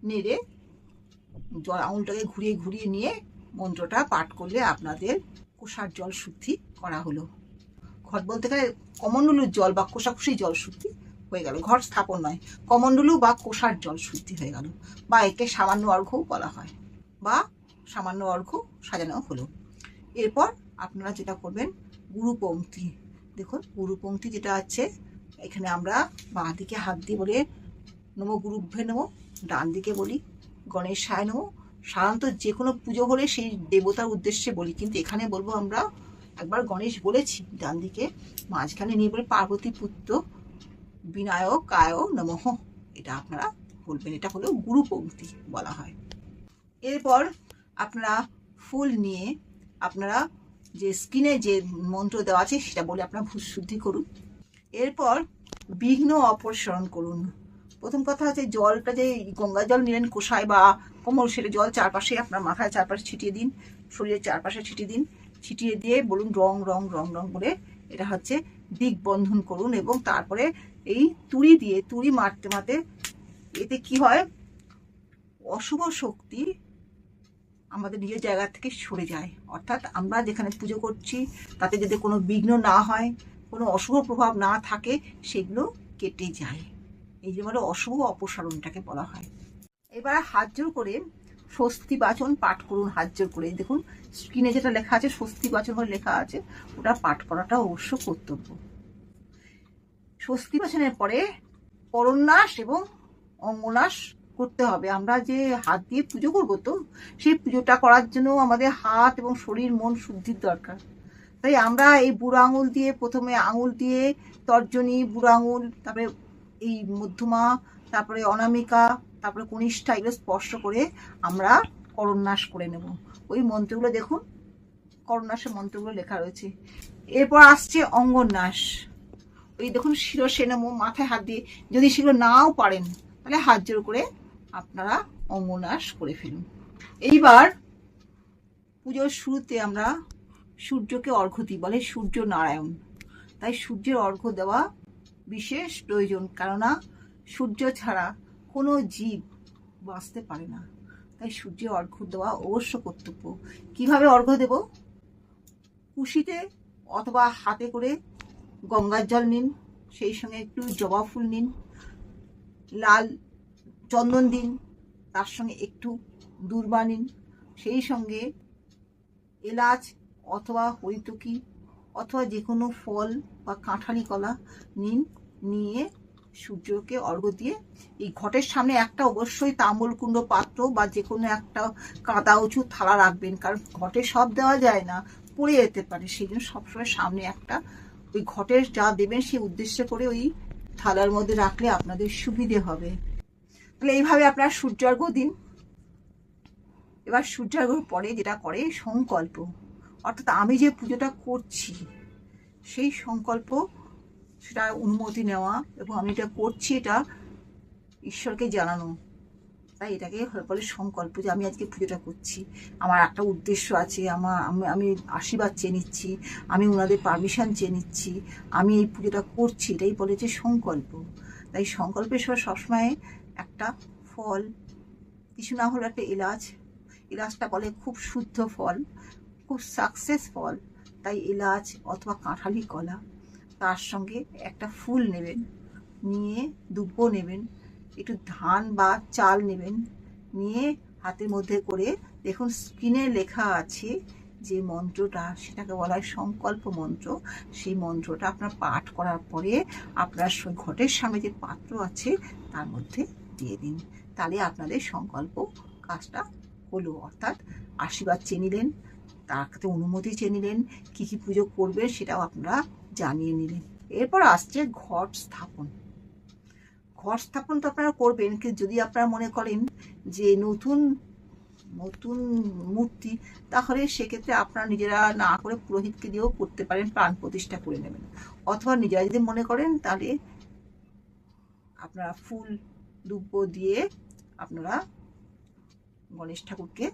নেড়ে আঙুলটাকে ঘুরিয়ে ঘুরিয়ে নিয়ে মন্ত্রটা পাঠ করলে আপনাদের কোষার জল শুদ্ধি করা হলো। ঘট বলতে গেলে কমণ্ডলুর জল বা কোষাকুষি জল শুদ্ধি হয়ে গেল। ঘট স্থাপন নয়, কমণ্ডলু বা কোষার জল শুদ্ধি হয়ে গেল, বা একে সামান্য অর্ঘ্যও বলা হয়, বা সামান্য অর্ঘ্য সাজানো হলো। এরপর আপনারা যেটা করবেন গুরুপংক্তি। দেখুন গুরুপংক্তি যেটা আছে, এখানে আমরা বাঁ দিকে হাত দিয়ে বলে নমো গুরুভ্যে নমো, ডান দিকে বলি গণেশায় নমো। সাধারণত যে কোনো পুজো হলে সেই দেবতার উদ্দেশ্যে বলি, কিন্তু এখানে বলবো আমরা একবার গণেশ বলেছি ডান দিকে, মাঝখানে নিয়ে বলে পার্বতী পুত্র বিনায়কায় নমঃ, এটা আপনারা বলবেন। এটা হলো গুরুপংক্তি বলা হয়। এরপর আপনারা ফুল নিয়ে আপনারা যে স্কিনে যে মন্ত্র দেওয়া আছে সেটা বলে আপনারা ভূত শুদ্ধি করুন। এরপর বিঘ্ন অপসারণ করুন। প্রথম কথা হচ্ছে জলটা যে গঙ্গা জল নিলেন কোষায় বা কোমল, সেটা জল চারপাশে আপনার মাথায় চারপাশে ছিটিয়ে দিন, শরীরের চারপাশে ছিটিয়ে দিন। ছিটিয়ে দিয়ে বলুন রং রং রং রং বলে এটা হচ্ছে দিক বন্ধন করুন। এবং তারপরে এই তুড়ি মারতে মারতে, এতে কি হয়, অশুভ শক্তি আমাদের নিজের জায়গা থেকে সরে যায়। অর্থাৎ আমরা যেখানে পুজো করছি তাতে যদি কোনো বিঘ্ন না হয়, কোনো অশুভ প্রভাব না থাকে, সেগুলো কেটে যায়। এই যে বলে অশুভ অপসারণটাকে বলা হয়। এবার হাত জোর করে স্বস্তি বাচন পাঠ করুন। হাত জোর করে দেখুন স্ক্রিনে যেটা লেখা আছে স্বস্তি বাচন বলে লেখা আছে, ওটা পাঠ করাটা অবশ্য কর্তব্য। স্বস্তি বাচনের পরে করন্যাস এবং অঙ্গনাশ করতে হবে। আমরা যে হাত দিয়ে পুজো করবো, তো সেই পুজোটা করার জন্য আমাদের হাত এবং শরীর মন শুদ্ধির দরকার। তাই আমরা এই বুড়ো আঙুল দিয়ে প্রথমে আঙুল দিয়ে তর্জনী, বুড়ো আঙুল, তারপরে এই মধ্যমা, তারপরে অনামিকা, তারপরে কনিষ্ঠা, এগুলো স্পর্শ করে আমরা করন্যাস করে নেব। ওই মন্ত্রগুলো দেখুন, করন্যাসের মন্ত্রগুলো লেখা রয়েছে। এরপর আসছে অঙ্গন্যাস। ওই দেখুন শিরসে নমঃ, মাথায় হাত দিয়ে, যদি সেগুলো নাও পারেন তাহলে হাত জোর করে আপনারা অঙ্গন্যাস করে ফেলুন। এইবার পুজোর শুরুতে আমরা সূর্যকে অর্ঘ্য দিই, বলে সূর্য নারায়ণ। তাই সূর্যের অর্ঘ্য দেওয়া বিশেষ প্রয়োজন, কেননা সূর্য ছাড়া কোনো জীব বাঁচতে পারে না। তাই সূর্যের অর্ঘ্য দেওয়া অবশ্য কর্তব্য। কিভাবে অর্ঘ্য দেব? কুশিতে অথবা হাতে করে গঙ্গার জল নিন, সেই সঙ্গে একটু জবা ফুল নিন, লাল চন্দন দিন, তার সঙ্গে একটু দূর্বা নিন, সেই সঙ্গে এলাচ অথবা হরিতকি অথবা যে কোনো ফল বা কাঁঠালি কলা নিন। নিয়ে সূর্যকে অর্ঘ্য দিয়ে এই ঘটের সামনে একটা অবশ্যই তাম্বুলকুণ্ড পাত্র বা যে কোনো একটা কাদা উঁচু থালা রাখবেন, কারণ ঘটে সব দেওয়া যায় না, পড়ে যেতে পারে। সেই জন্য সবসময় সামনে একটা ওই ঘটের যা দেবেন সেই উদ্দেশ্য করে ওই থালার মধ্যে রাখলে আপনাদের সুবিধে হবে। তাহলে এইভাবে আপনারা সূর্যার্ঘ্য দিন। এবার সূর্যার্ঘ্যর পরে যেটা করে সংকল্প, অর্থাৎ আমি যে পুজোটা করছি সেই সংকল্প, সেটা অনুমতি নেওয়া, এবং আমি এটা করছি এটা ঈশ্বরকে জানানো। তাই এটাকে বলে সংকল্প, যে আমি আজকে পুজোটা করছি, আমার একটা উদ্দেশ্য আছে, আমি আশীর্বাদ চেয়ে নিচ্ছি, আমি ওনাদের পারমিশন চেয়ে নিচ্ছি, আমি এই পুজোটা করছি, এটাই বলে যে সংকল্প। তাই সংকল্পের সময় সবসময় একটা ফল, কিছু না হলে একটা এলাচটা বলে খুব শুদ্ধ ফল, খুব সাকসেস ফল। তাই এলাচ অথবা কাঁঠালি কলা, তার সঙ্গে একটা ফুল নেবেন, নিয়ে দুব্বো নেবেন, একটু ধান বা চাল নেবেন, নিয়ে হাতের মধ্যে করে দেখুন স্ক্রিনে লেখা আছে যে মন্ত্রটা সেটাকে বলা হয় সংকল্প মন্ত্র। সেই মন্ত্রটা আপনার পাঠ করার পরে আপনার ঘটের সামনে যে পাত্র আছে তার মধ্যে দিয়ে দিন। তাহলে আপনাদের সংকল্প কাজটা হলো, অর্থাৎ আশীর্বাদ চেয়ে নিলেন, তার কাছে অনুমতি চেয়ে নিলেন, কী কী পুজো করবেন সেটাও আপনারা জানিয়ে নিলেন। এরপর আসছে ঘট স্থাপন। ঘট স্থাপন তো আপনারা করবেন, কিন্তু যদি আপনারা মনে করেন যে নতুন নতুন মূর্তি, তাহলে সেক্ষেত্রে আপনারা নিজেরা না করে পুরোহিতকে দিয়েও করতে পারেন, প্রাণ প্রতিষ্ঠা করে নেবেন। অথবা নিজেরা যদি মনে করেন তাহলে আপনারা ফুল দুব্য দিয়ে আপনারা গণেশ ঠাকুরকে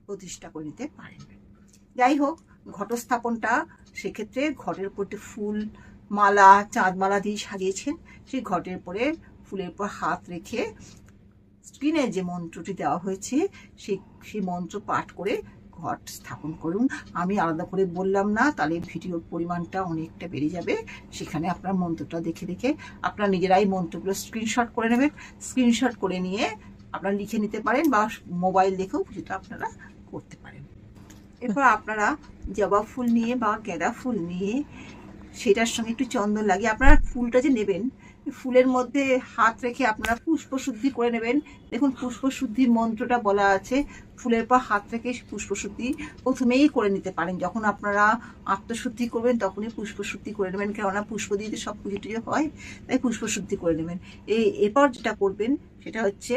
প্রতিষ্ঠা করে নিতে পারেন। যাই হোক, ঘটস্থাপনটা সেক্ষেত্রে ঘটের উপর ফুল মালা চাঁদমালা দিয়ে সাজিয়েছেন, সেই ঘটের উপরে ফুলের উপর হাত রেখে স্ক্রিনে যে মন্ত্রটি দেওয়া হয়েছে সেই মন্ত্র পাঠ করে ঘট স্থাপন করুন। আমি আলাদা করে বললাম না, তাহলে ভিডিওর পরিমাণটা অনেকটা বেড়ে যাবে। সেখানে আপনার মন্ত্রটা দেখে দেখে আপনারা নিজেরাই মন্ত্রগুলো স্ক্রিনশট করে নেবেন। স্ক্রিনশট করে নিয়ে আপনারা লিখে নিতে পারেন বা মোবাইল দেখেও পুজোটা আপনারা করতে পারেন। এরপর আপনারা জবা ফুল নিয়ে বা গাঁদা ফুল নিয়ে সেটার সঙ্গে একটু চন্দন লাগিয়ে আপনারা ফুলটা যে নেবেন, ফুলের মধ্যে হাত রেখে আপনারা পুষ্প শুদ্ধি করে নেবেন। দেখুন, পুষ্প শুদ্ধির মন্ত্রটা বলা আছে, ফুলের পর হাত রেখে পুষ্প শুদ্ধি প্রথমেই করে নিতে পারেন। যখন আপনারা আত্মশুদ্ধি করবেন তখনই পুষ্প শুদ্ধি করে নেবেন, কেননা পুষ্প দিয়ে সব পুজো টুজো হয়, তাই পুষ্প শুদ্ধি করে নেবেন। এরপর যেটা করবেন সেটা হচ্ছে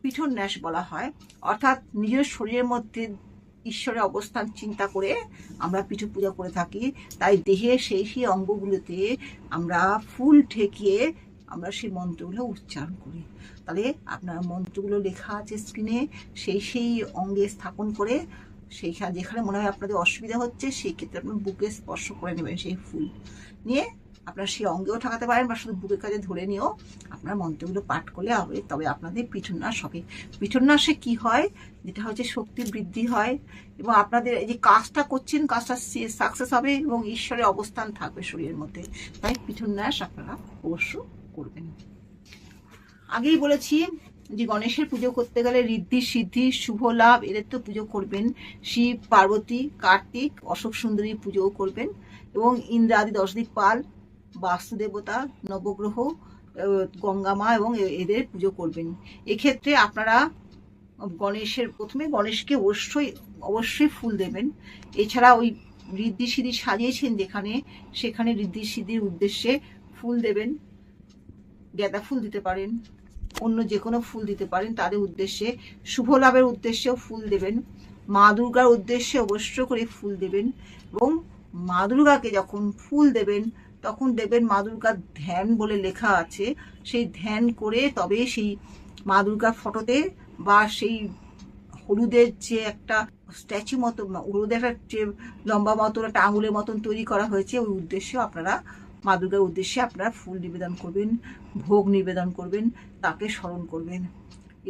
পিঠন ন্যাস বলা হয়, অর্থাৎ নিজের শরীরের মধ্যে ঈশ্বরের অবস্থান চিন্তা করে আমরা পিঠে পূজা করে থাকি। তাই দেহে সেই অঙ্গগুলোতে আমরা ফুল ঠেকিয়ে আমরা সেই মন্ত্রগুলো উচ্চারণ করি। তাহলে আপনার মন্ত্রগুলো লেখা আছে স্ক্রিনে, সেই অঙ্গে স্থাপন করে সেইখানে যেখানে মনে হয় আপনাদের অসুবিধা হচ্ছে সেই ক্ষেত্রে আপনার বুকে স্পর্শ করে নেবেন। সেই ফুল নিয়ে আপনারা সেই অঙ্গেও ঠাকাতে পারেন বা শুধু বুকের কাছে ধরে নিয়েও আপনার মন্ত্রগুলো পাঠ করলে হবে, তবে আপনাদের পিঠন্যাস হবে। পিঠন্যাসে কি হয়, যেটা হচ্ছে শক্তি বৃদ্ধি হয় এবং আপনাদের এই যে কাজটা করছেন কাজটা সাকসেস হবে এবং ঈশ্বরের অবস্থান থাকবে শরীরের মধ্যে। তাই পিঠন্যাস আপনারা অবশ্য করবেন। আগেই বলেছি যে গণেশের পুজো করতে গেলে ঋদ্ধি সিদ্ধি শুভ লাভ এদের তো পুজো করবেন। শিব পার্বতী কার্তিক অশোক সুন্দরী পুজোও করবেন এবং ইন্দ্রাদি দশদিকপাল বাস্তুদেবতা নবগ্রহ গঙ্গা মা এবং এদের পুজো করবেন। এক্ষেত্রে আপনারা প্রথমে গণেশকে অবশ্যই ফুল দেবেন। এছাড়া ওই ঋদ্ধি সিদ্ধি সাজিয়েছেন সেখানে ঋদ্ধি সিদ্ধির উদ্দেশ্যে ফুল দেবেন। গাঁদা ফুল দিতে পারেন, অন্য যে কোনো ফুল দিতে পারেন, তাদের উদ্দেশ্যে শুভ লাভের উদ্দেশ্যেও ফুল দেবেন। মা দুর্গার উদ্দেশ্যে অবশ্য করে ফুল দেবেন এবং মা দুর্গাকে যখন ফুল দেবেন তখন দেখবেন মা দুর্গার ধ্যান বলে লেখা আছে, সেই ধ্যান করে তবে সেই মা দুর্গার ফটোতে বা সেই হলুদের যে একটা স্ট্যাচু মতো, হলুদের একটা যে লম্বা মতন একটা আঙুলের মতন তৈরি করা হয়েছে, ওই উদ্দেশ্যে আপনারা মা দুর্গার উদ্দেশ্যে আপনারা ফুল নিবেদন করবেন, ভোগ নিবেদন করবেন, তাকে স্মরণ করবেন।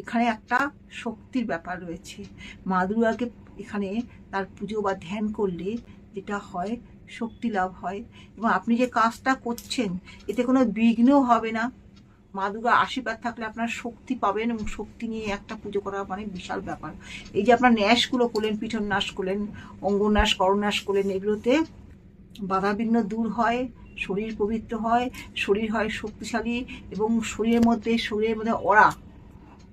এখানে একটা শক্তির ব্যাপার রয়েছে। মা দুর্গাকে এখানে তার পুজো বা ধ্যান করলে যেটা হয়, শক্তি লাভ হয় এবং আপনি যে কাজটা করছেন এতে কোনো বিঘ্ন হবে না। মা দুর্গার আশীর্বাদ থাকলে আপনার শক্তি পাবেন এবং শক্তি নিয়ে একটা পুজো করা মানে বিশাল ব্যাপার। এই যে আপনার ন্যাসগুলো করলেন, পিঠন নাশ করলেন, অঙ্গনাশ করনাশ করলেন, এগুলোতে বাধাবিঘ্ন দূর হয়, শরীর পবিত্র হয়, শরীর হয় শক্তিশালী এবং শরীরের মধ্যে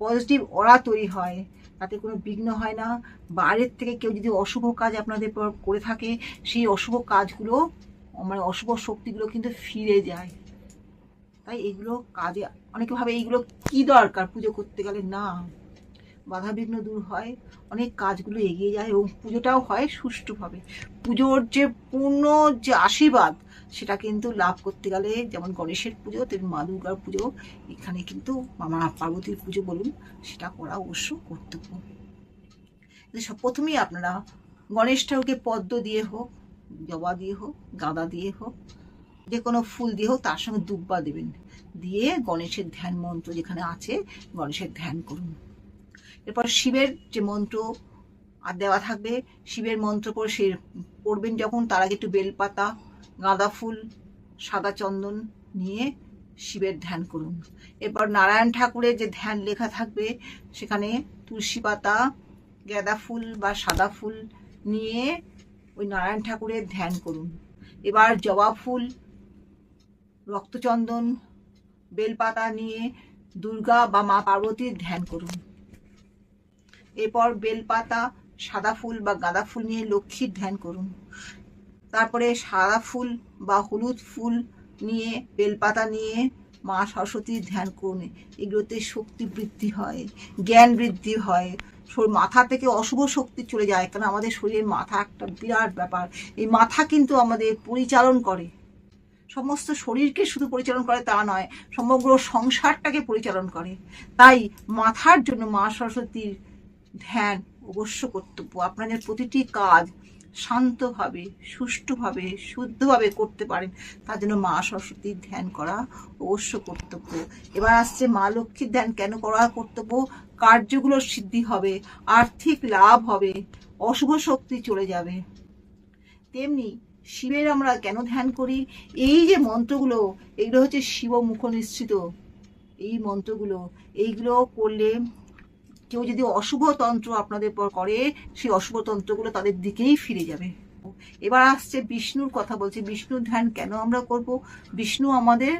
পজিটিভ অরা তৈরি হয়, তাতে কোনো বিঘ্ন হয় না। বাইরের থেকে কেউ যদি অশুভ কাজ আপনাদের করে থাকে, সেই অশুভ কাজগুলো মানে অশুভ শক্তিগুলো কিন্তু ফিরে যায়। তাই এগুলো কাজে অনেকে ভাবে এইগুলো কি দরকার পুজো করতে গেলে, না, বাধাবিঘ্ন দূর হয়, অনেক কাজগুলো এগিয়ে যায় এবং পুজোটাও হয় সুষ্ঠুভাবে। পুজোর যে পূর্ণ যে আশীর্বাদ সেটা কিন্তু লাভ করতে গেলে, যেমন গণেশের পুজো তেমনি মা দুর্গার পুজো, এখানে কিন্তু মা পার্বতীর পুজো বলুন, সেটা করা অবশ্য কর্তব্য। প্রথমেই আপনারা গণেশ ঠাকুরকে পদ্ম দিয়ে হোক, জবা দিয়ে হোক, গাঁদা দিয়ে হোক, যে কোনো ফুল দিয়ে হোক, তার সঙ্গে দুব্বা দেবেন, দিয়ে গণেশের ধ্যান মন্ত্র যেখানে আছে গণেশের ধ্যান করুন। এরপর শিবের যে মন্ত্র আর দেওয়া থাকবে, শিবের মন্ত্র পড়ে সে পড়বেন যখন, তার আগে একটু বেলপাতা, গাঁদা ফুল, সাদা চন্দন নিয়ে শিবের ধ্যান করুন। এরপর নারায়ণ ঠাকুরের যে ধ্যান লেখা থাকবে সেখানে তুলসী পাতা, গাঁদা ফুল বা সাদা ফুল নিয়ে ওই নারায়ণ ঠাকুরের ধ্যান করুন। এবার জবা ফুল, রক্তচন্দন, বেলপাতা নিয়ে দুর্গা বা মা পার্বতীর ধ্যান করুন। এরপর বেলপাতা, সাদা ফুল বা গাঁদা ফুল নিয়ে লক্ষ্মীর ধ্যান করুন। তারপরে সাদা ফুল বা হলুদ ফুল নিয়ে, বেলপাতা নিয়ে মা সরস্বতীর ধ্যান করুন। এগুলোতে শক্তি বৃদ্ধি হয়, জ্ঞান বৃদ্ধি হয়, মাথা থেকে অশুভ শক্তি চলে যায়। কারণ আমাদের শরীরের মাথা একটা বিরাট ব্যাপার। এই মাথা কিন্তু আমাদের পরিচালন করে, সমস্ত শরীরকে শুধু পরিচালন করে তা নয়, সমগ্র সংসারটাকে পরিচালন করে। তাই মাথার জন্য মা সরস্বতীর ধ্যান অবশ্য কর্তব্য। আপনাদের প্রতিটি কাজ শান্তভাবে, সুষ্ঠুভাবে, শুদ্ধভাবে করতে পারেন, তার জন্য মা সরস্বতীর ধ্যান করা অবশ্য কর্তব্য। এবার আসছে মা লক্ষ্মীর ধ্যান কেন করা কর্তব্য? কার্যগুলোর সিদ্ধি হবে, আর্থিক লাভ হবে, অশুভ শক্তি চলে যাবে। তেমনি শিবের আমরা কেন ধ্যান করি? এই যে মন্ত্রগুলো, এগুলো হচ্ছে শিব মুখ নিঃসৃত এই মন্ত্রগুলো। এইগুলো করলে কেউ যদি অশুভ তন্ত্র আপনাদের পর করে, সেই অশুভ তন্ত্রগুলো তাদের দিকেই ফিরে যাবে। এবার আসছে বিষ্ণুর কথা বলছি। বিষ্ণুর ধ্যান কেন আমরা করব? বিষ্ণু আমাদের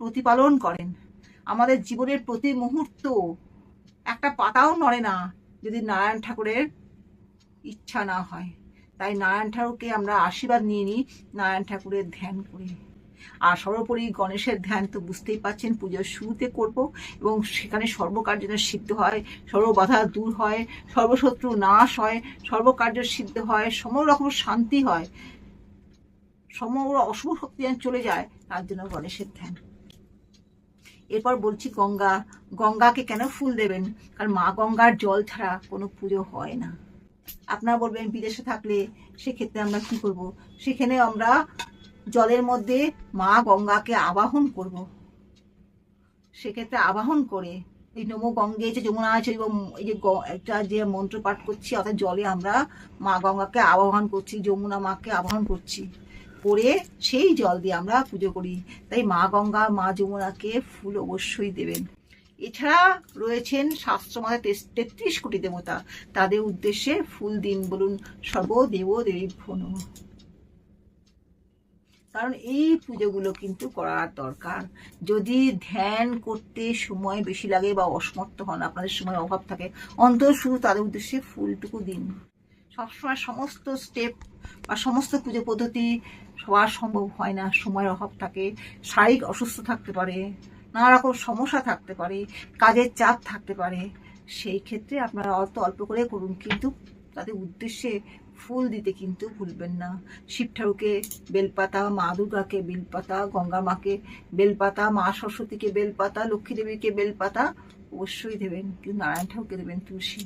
প্রতিপালন করেন। আমাদের জীবনের প্রতি মুহূর্ত একটা পাতাও নড়ে না যদি নারায়ণ ঠাকুরের ইচ্ছা না হয়। তাই নারায়ণ ঠাকুরকে আমরা আশীর্বাদ নিয়ে নিই, নারায়ণ ঠাকুরের ধ্যান করি। আর সর্বোপরি গণেশের ধ্যান তো বুঝতেই পাচ্ছেন, পুজোর শুরুতে করব, এবং সেখানে সর্বকার্য যেন সিদ্ধ হয়, সর্ববাধা দূর হয়, সর্বশত্রু নাশ হয়, সর্বকার্য সিদ্ধ হয়, সমগ্র রকম শান্তি হয়, সমগ্র অশুভ শক্তি যেন চলে যায়, তার জন্য গণেশের ধ্যান। এরপর বলছি গঙ্গা। গঙ্গাকে কেন ফুল দেবেন? কারণ মা গঙ্গার জল ছাড়া কোনো পুজো হয় না। আপনারা বলবেন বিদেশে থাকলে সেক্ষেত্রে আমরা কি করব? সেখানে আমরা জলের মধ্যে মা গঙ্গাকে আবাহন করব। সেক্ষেত্রে আবাহন করে এই নমো গঙ্গে যে যমুনা আছে, এবং এই যে একটা যে মন্ত্র পাঠ করছি, অর্থাৎ জলে আমরা মা গঙ্গাকে আবাহন করছি, যমুনা মাকে আবাহন করছি, করে সেই জল দিয়ে আমরা পুজো করি। তাই মা গঙ্গা, মা যমুনাকে ফুল অবশ্যই দেবেন। এছাড়া রয়েছেন শাস্ত্রমতে 33 কোটি দেবতা, তাদের উদ্দেশ্যে ফুল দিন বলুন সর্বদেব দেবীভ্যো নমঃ। কারণ এই পুজোগুলো কিন্তু করার দরকার। যদি ধ্যান করতে সময় বেশি লাগে বা অসমর্থ হন, আপনাদের সময় অভাব থাকে, অন্তত শুধু তাদের উদ্দেশ্যে ফুলটুকু দিন। সবসময় সমস্ত স্টেপ বা সমস্ত পুজো পদ্ধতি সবার সম্ভব হয় না, সময়ের অভাব থাকে, শারীরিক অসুস্থ থাকতে পারে, নানা রকম সমস্যা থাকতে পারে, কাজের চাপ থাকতে পারে। সেই ক্ষেত্রে আপনারা অল্প করে করুন, কিন্তু তাদের উদ্দেশ্যে ফুল দিতে কিন্তু ভুলবেন না। শিব ঠাকুরকে বেলপাতা, মা দুর্গাকে বেলপাতা, গঙ্গা মাকে বেলপাতা, মা সরস্বতীকে বেলপাতা, লক্ষ্মী দেবীকে বেলপাতা অবশ্যই দেবেন। কিন্তু নারায়ণ ঠাকুরকে দেবেন তুলসী।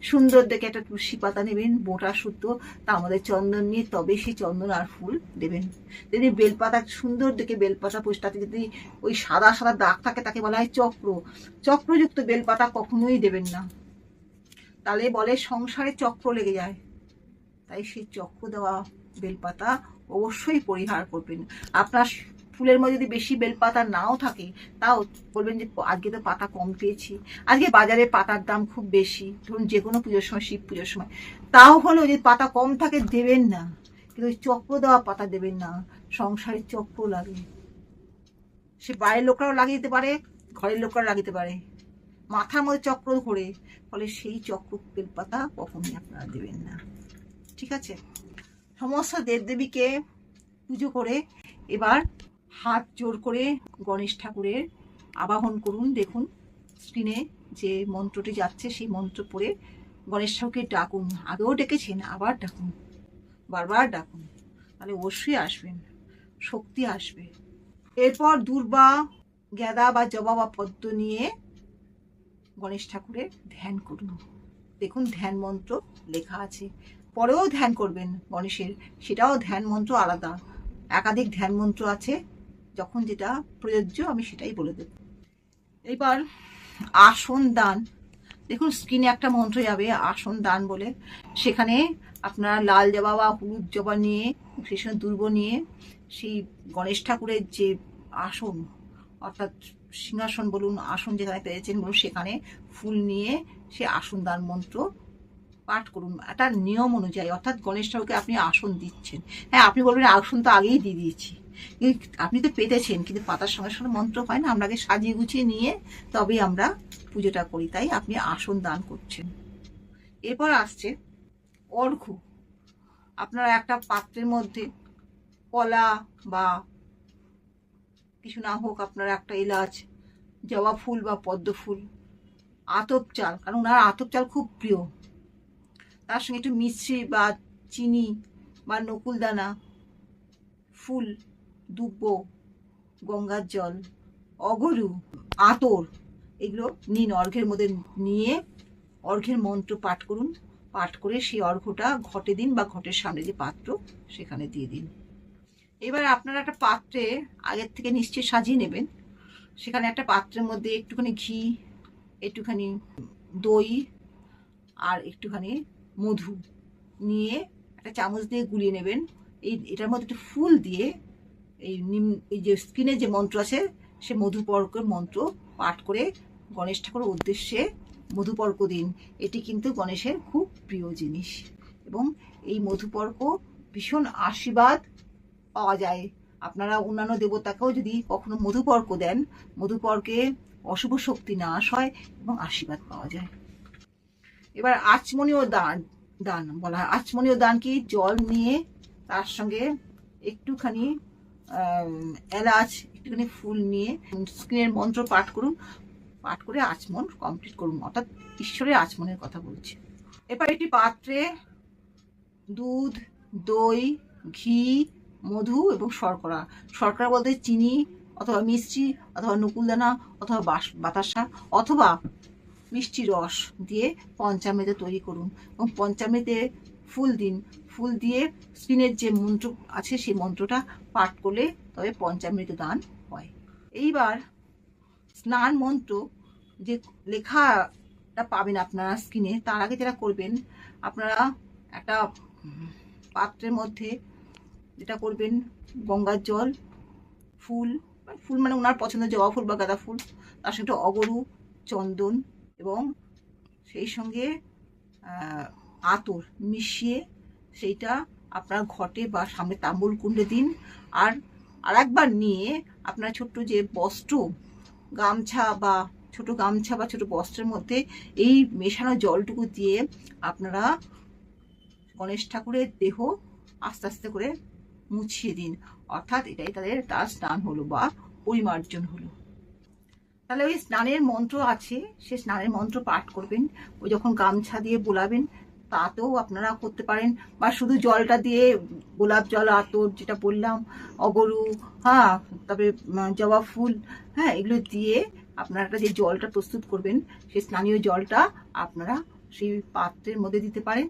সুন্দর দেখে একটা তুলসী পাতা নেবেন, বোটা শুদ্ধ, তার মধ্যে চন্দন নিয়ে তবে সেই চন্দন আর ফুল দেবেন। যদি বেলপাতা সুন্দর দেখে বেলপাতা পুষ্টাতে যদি ওই সাদা সাদা দাগ থাকে, তাকে বলা হয় চক্র। চক্রযুক্ত বেলপাতা কখনোই দেবেন না, তাহলে বলে সংসারে চক্র লেগে যায়। তাই সেই চক্র দেওয়া বেলপাতা অবশ্যই পরিহার করবেন। আপনার ফুলের মধ্যে যদি বেশি বেলপাতা নাও থাকে, তাও বলবেন যে আজকে তো পাতা কম পেয়েছি, আজকে বাজারে পাতার দাম খুব বেশি, ধরুন যে কোনো পুজোর সময়, শিব পুজোর সময়, তাও হলেও যদি পাতা কম থাকে দেবেন না। কিন্তু ওই চক্র দেওয়া পাতা দেবেন না, সংসারের চক্র লাগে। সে বাইরের লোকরাও লাগিয়ে দিতে পারে, ঘরের লোকরাও লাগিয়ে দিতে পারে, মাথার মধ্যে চক্র ঘোরে, ফলে সেই চক্র বেলপাতা কখনোই আপনারা দেবেন না। ঠিক আছে? সমস্ত দেবদেবীকে পুজো করে এবার হাত জোর করে গণেশ ঠাকুরের আবাহন করুন। দেখুন স্ক্রিনে যে মন্ত্রটি যাচ্ছে, সেই মন্ত্র পড়ে গণেশ ঠাকুরকে ডাকুন। আগেও ডেকেছেন, আবার ডাকুন, বারবার ডাকুন, তাহলে অবশ্যই আসবেন, শক্তি আসবে। এরপর দূর্বা, গাঁদা বা জবা বা পদ্ম নিয়ে গণেশ ঠাকুরের ধ্যান করুন। দেখুন ধ্যান মন্ত্র লেখা আছে, পরেও ধ্যান করবেন গণেশের, সেটাও ধ্যান মন্ত্র আলাদা। একাধিক ধ্যান মন্ত্র আছে, যখন যেটা প্রযোজ্য আমি সেটাই বলে দেব। এবার আসন দান। দেখুন স্ক্রিনে একটা মন্ত্র যাবে আসন দান বলে, সেখানে আপনারা লাল জবা বা হলুদ জবা নিয়ে, সেই সঙ্গে দুর্ব নিয়ে, সেই গণেশ ঠাকুরের যে আসন, অর্থাৎ সিংহাসন বলুন, আসন যেখানে পেয়েছেন বলুন, সেখানে ফুল নিয়ে সে আসন দান মন্ত্র পাঠ করুন একটা নিয়ম অনুযায়ী, অর্থাৎ গণেশ ঠাকুরকে আপনি আসন দিচ্ছেন। হ্যাঁ, আপনি বলবেন আসন তো আগেই দিয়ে দিয়েছি, আপনি তো পেতেছেন, কিন্তু পাতার সঙ্গে সঙ্গে মন্ত্র হয় না, আমরা আগে সাজিয়ে গুছিয়ে নিয়ে তবেই আমরা পুজোটা করি, তাই আপনি আসন দান করছেন। এরপর আসছে অর্ঘ্য। আপনারা একটা পাত্রের মধ্যে কলা বা কিছু না হোক, আপনারা একটা এলাচ, জবা ফুল বা পদ্ম ফুল, আতপ চাল, কারণ ওনার আতপ চাল খুব প্রিয়, তার সঙ্গে একটু মিশ্রি বা চিনি বা নকুলদানা, ফুল, দুব্ব, গঙ্গার জল, অগরু, আতর, এগুলো নিন, অর্ঘ্যের মধ্যে নিয়ে অর্ঘ্যের মন্ত্র পাঠ করুন। পাঠ করে সেই অর্ঘ্যটা ঘটে দিন বা ঘটের সামনে যে পাত্র সেখানে দিয়ে দিন। এবার আপনারা একটা পাত্রে আগের থেকে নিশ্চয়ই সাজিয়ে নেবেন, সেখানে একটা পাত্রের মধ্যে একটুখানি ঘি, একটুখানি দই আর একটুখানি মধু নিয়ে একটা চামচ দিয়ে গুলিয়ে নেবেন। এটার মধ্যে একটু ফুল দিয়ে এই যে স্ক্রিনে যে মন্ত্র আছে সে মধুপর্কের মন্ত্র পাঠ করে গণেশ ঠাকুরের উদ্দেশ্যে মধুপর্ক দিন। এটি কিন্তু গণেশের খুব প্রিয় জিনিস এবং এই মধুপর্ক ভীষণ আশীর্বাদ পাওয়া যায়। আপনারা অন্যান্য দেবতাকেও যদি কখনো মধুপর্ক দেন, মধুপর্কে অশুভ শক্তি নাশ হয় এবং আশীর্বাদ পাওয়া যায়। এবার আচমনীয় দান বলা হয়। আচমনীয় দান কি? জল নিয়ে তার সঙ্গে একটুখানি এলাচ, একটুখানি ফুল নিয়ে স্ক্রিনের মন্ত্র পাঠ করুন, পাঠ করে আচমন কমপ্লিট করুন, অর্থাৎ ঈশ্বরের আচমনের কথা বলছি। এবার একটি পাত্রে দুধ, দই, ঘি, মধু এবং শর্করা, শর্করা বলতে চিনি অথবা মিষ্টি অথবা নকুলদানা অথবা বাতাসা অথবা মিষ্টি রস দিয়ে পঞ্চামৃত তৈরি করুন এবং পঞ্চামৃতে ফুল দিন। ফুল দিয়ে স্ক্রিনের যে মন্ত্র আছে সেই মন্ত্রটা পাঠ করলে তবে পঞ্চামৃত দান হয়। এইবার স্নান মন্ত্র যে লেখাটা পাবেন আপনারা স্ক্রিনে, তার আগে যেটা করবেন, আপনারা একটা পাত্রের মধ্যে যেটা করবেন, গঙ্গার জল, ফুল, ফুল মানে ওনার পছন্দের জবা ফুল বা গাঁদা ফুল, তার সঙ্গে অগরু, চন্দন এবং সেই সঙ্গে আতর মিশিয়ে সেইটা আপনার ঘটে বা সামনে তাম্বুল কুণ্ডে দিন। আর একবার নিয়ে আপনার ছোট্ট যে বস্ত্র, গামছা বা ছোট গামছা বা ছোট বস্ত্রের মধ্যে এই মেশানো জলটুকু দিয়ে আপনারা গণেশ ঠাকুরের দেহ আস্তে আস্তে করে মুছিয়ে দিন, অর্থাৎ এটাই তার স্নান হলো বা পরিমার্জন হলো। তাহলে ওই স্নানের মন্ত্র আছে, সে স্নানের মন্ত্র পাঠ করবেন, ওই যখন গামছা দিয়ে বোলাবেন তাতেও আপনারা করতে পারেন, বা শুধু জলটা দিয়ে গোলাপ জল, আতর যেটা বললাম, অগরু, হ্যাঁ, তারপরে জবা ফুল, হ্যাঁ, এগুলো দিয়ে আপনারা যে জলটা প্রস্তুত করবেন সেই স্নানীয় জলটা আপনারা সেই পাত্রের মধ্যে দিতে পারেন।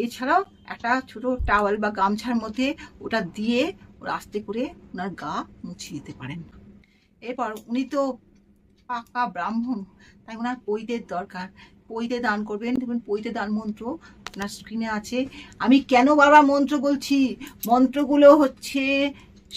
এছাড়াও একটা ছোট টাওয়াল বা গামছার মধ্যে ওটা দিয়ে আস্তে করে ওনার গা মুছিয়ে দিতে পারেন। এরপর উনি তো পাকা ব্রাহ্মণ, তাই ওনার পৈতের দরকার, পৈতে দান করবেন। দেখবেন পৈতে দান মন্ত্র আপনার স্ক্রিনে আছে। আমি কেন বারবার মন্ত্র বলছি, মন্ত্রগুলো হচ্ছে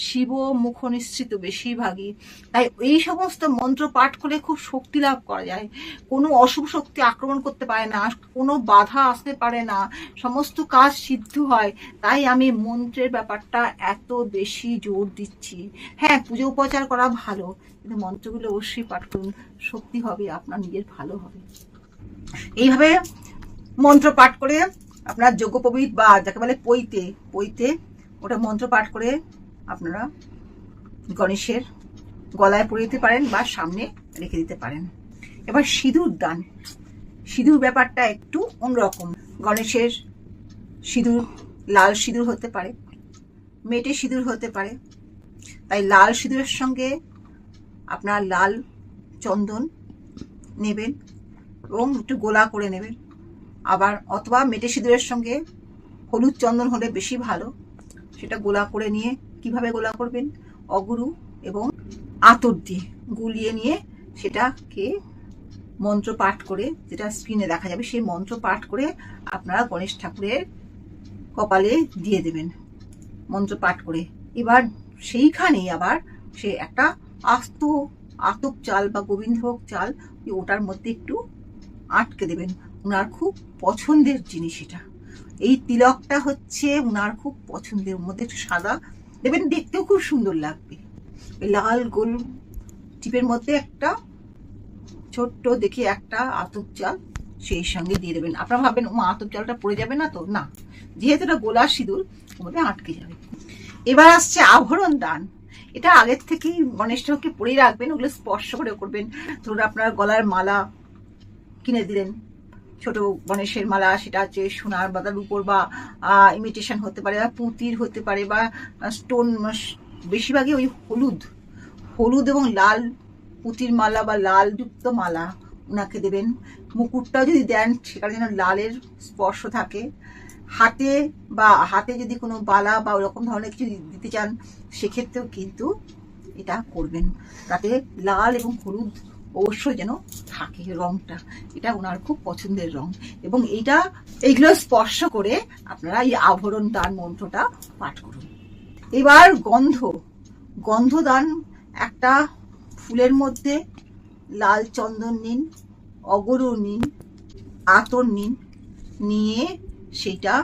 শিব মুখ নিঃসৃত বেশিরভাগই, তাই এই সমস্ত মন্ত্র পাঠ করে খুব শক্তি লাভ করা যায়, কোনো অশুভ শক্তি আক্রমণ করতে পারে না, কোনো বাধা আসতে পারে না, সমস্ত কাজ সিদ্ধ হয়। তাই আমি মন্ত্রের ব্যাপারটা এত বেশি জোর দিচ্ছি। হ্যাঁ, পুজো উপচার করা ভালো, কিন্তু মন্ত্রগুলো অবশ্যই পাঠ করুন, শক্তি হবে, আপনার নিজের ভালো হবে। এইভাবে মন্ত্র পাঠ করে আপনার যজ্ঞোপবীত বা যাকে বলে পৈতে ওটা মন্ত্র পাঠ করে আপনারা গণেশের গলায় পরিয়ে দিতে পারেন বা সামনে রেখে দিতে পারেন। এবার সিঁদুর দান। সিঁদুর ব্যাপারটা একটু অন্যরকম। গণেশের সিঁদুর লাল সিঁদুর হতে পারে, মেটে সিঁদুর হতে পারে, তাই লাল সিঁদুরের সঙ্গে আপনার লাল চন্দন নেবেন এবং একটু গোলা করে নেবেন। আবার অথবা মেটে সিঁদুরের সঙ্গে হলুদ চন্দন হলে বেশি ভালো, সেটা গোলা করে নিয়ে, কিভাবে গোলা করবেন, অগুরু এবং আতর দিয়ে গুলিয়ে নিয়ে সেটাকে মন্ত্র পাঠ করে, যেটা স্ক্রিনে দেখা যাবে সেই মন্ত্র পাঠ করে আপনারা গণেশ ঠাকুরের কপালে দিয়ে দেবেন মন্ত্র পাঠ করে। এবার সেইখানেই আবার সে একটা আস্ত আতপ চাল বা গোবিন্দভোগ চাল ওটার মধ্যে একটু আটকে দেবেন, ওনার খুব পছন্দের জিনিস এটা। এই তিলকটা হচ্ছে ওনার খুব পছন্দের, মধ্যে একটু সাদা দেবেন, দেখতেও খুব সুন্দর লাগবে। লাল গোল টিপের মধ্যে একটা ছোট্ট দেখি একটা আতপ চাল সেই সঙ্গে দিয়ে দেবেন। আপনারা ভাবেন ও আতপ চালটা পড়ে যাবে না তো? না, যেহেতু এটা গোলার সিঁদুর ওর মধ্যে আটকে যাবে। এবার আসছে আভরণ দান। এটা আগের থেকেই গণেশ ঠাকুরকে পরেই রাখবেন, ওগুলো স্পর্শ করে করবেন। ধরুন আপনার গলার মালা কিনে দিলেন, ছোট গণেশের মালা, সেটা হচ্ছে সোনার বা রূপোর বা ইমিটেশন হতে পারে, বা পুঁতির হতে পারে, বা স্টোন। বেশিরভাগই ওই হলুদ এবং লাল পুঁতির মালা বা লাল যুক্ত মালা ওনাকে দেবেন। মুকুটটাও যদি দেন সেখানে যেন লালের স্পর্শ থাকে। হাতে যদি কোনো বালা বা ওরকম ধরনের কিছু দিতে চান সেক্ষেত্রেও কিন্তু এটা করবেন, তাতে লাল এবং হলুদ অবশ্যই যেন থাকে রংটা। এটা ওনার খুব পছন্দের রং, এবং এইগুলো স্পর্শ করে আপনারা এই আভরণ দান মন্ত্রটা পাঠ করুন। এবার গন্ধদান। একটা ফুলের মধ্যে লাল চন্দন নিন, অগরু নিন, আতর নিয়ে সেইটা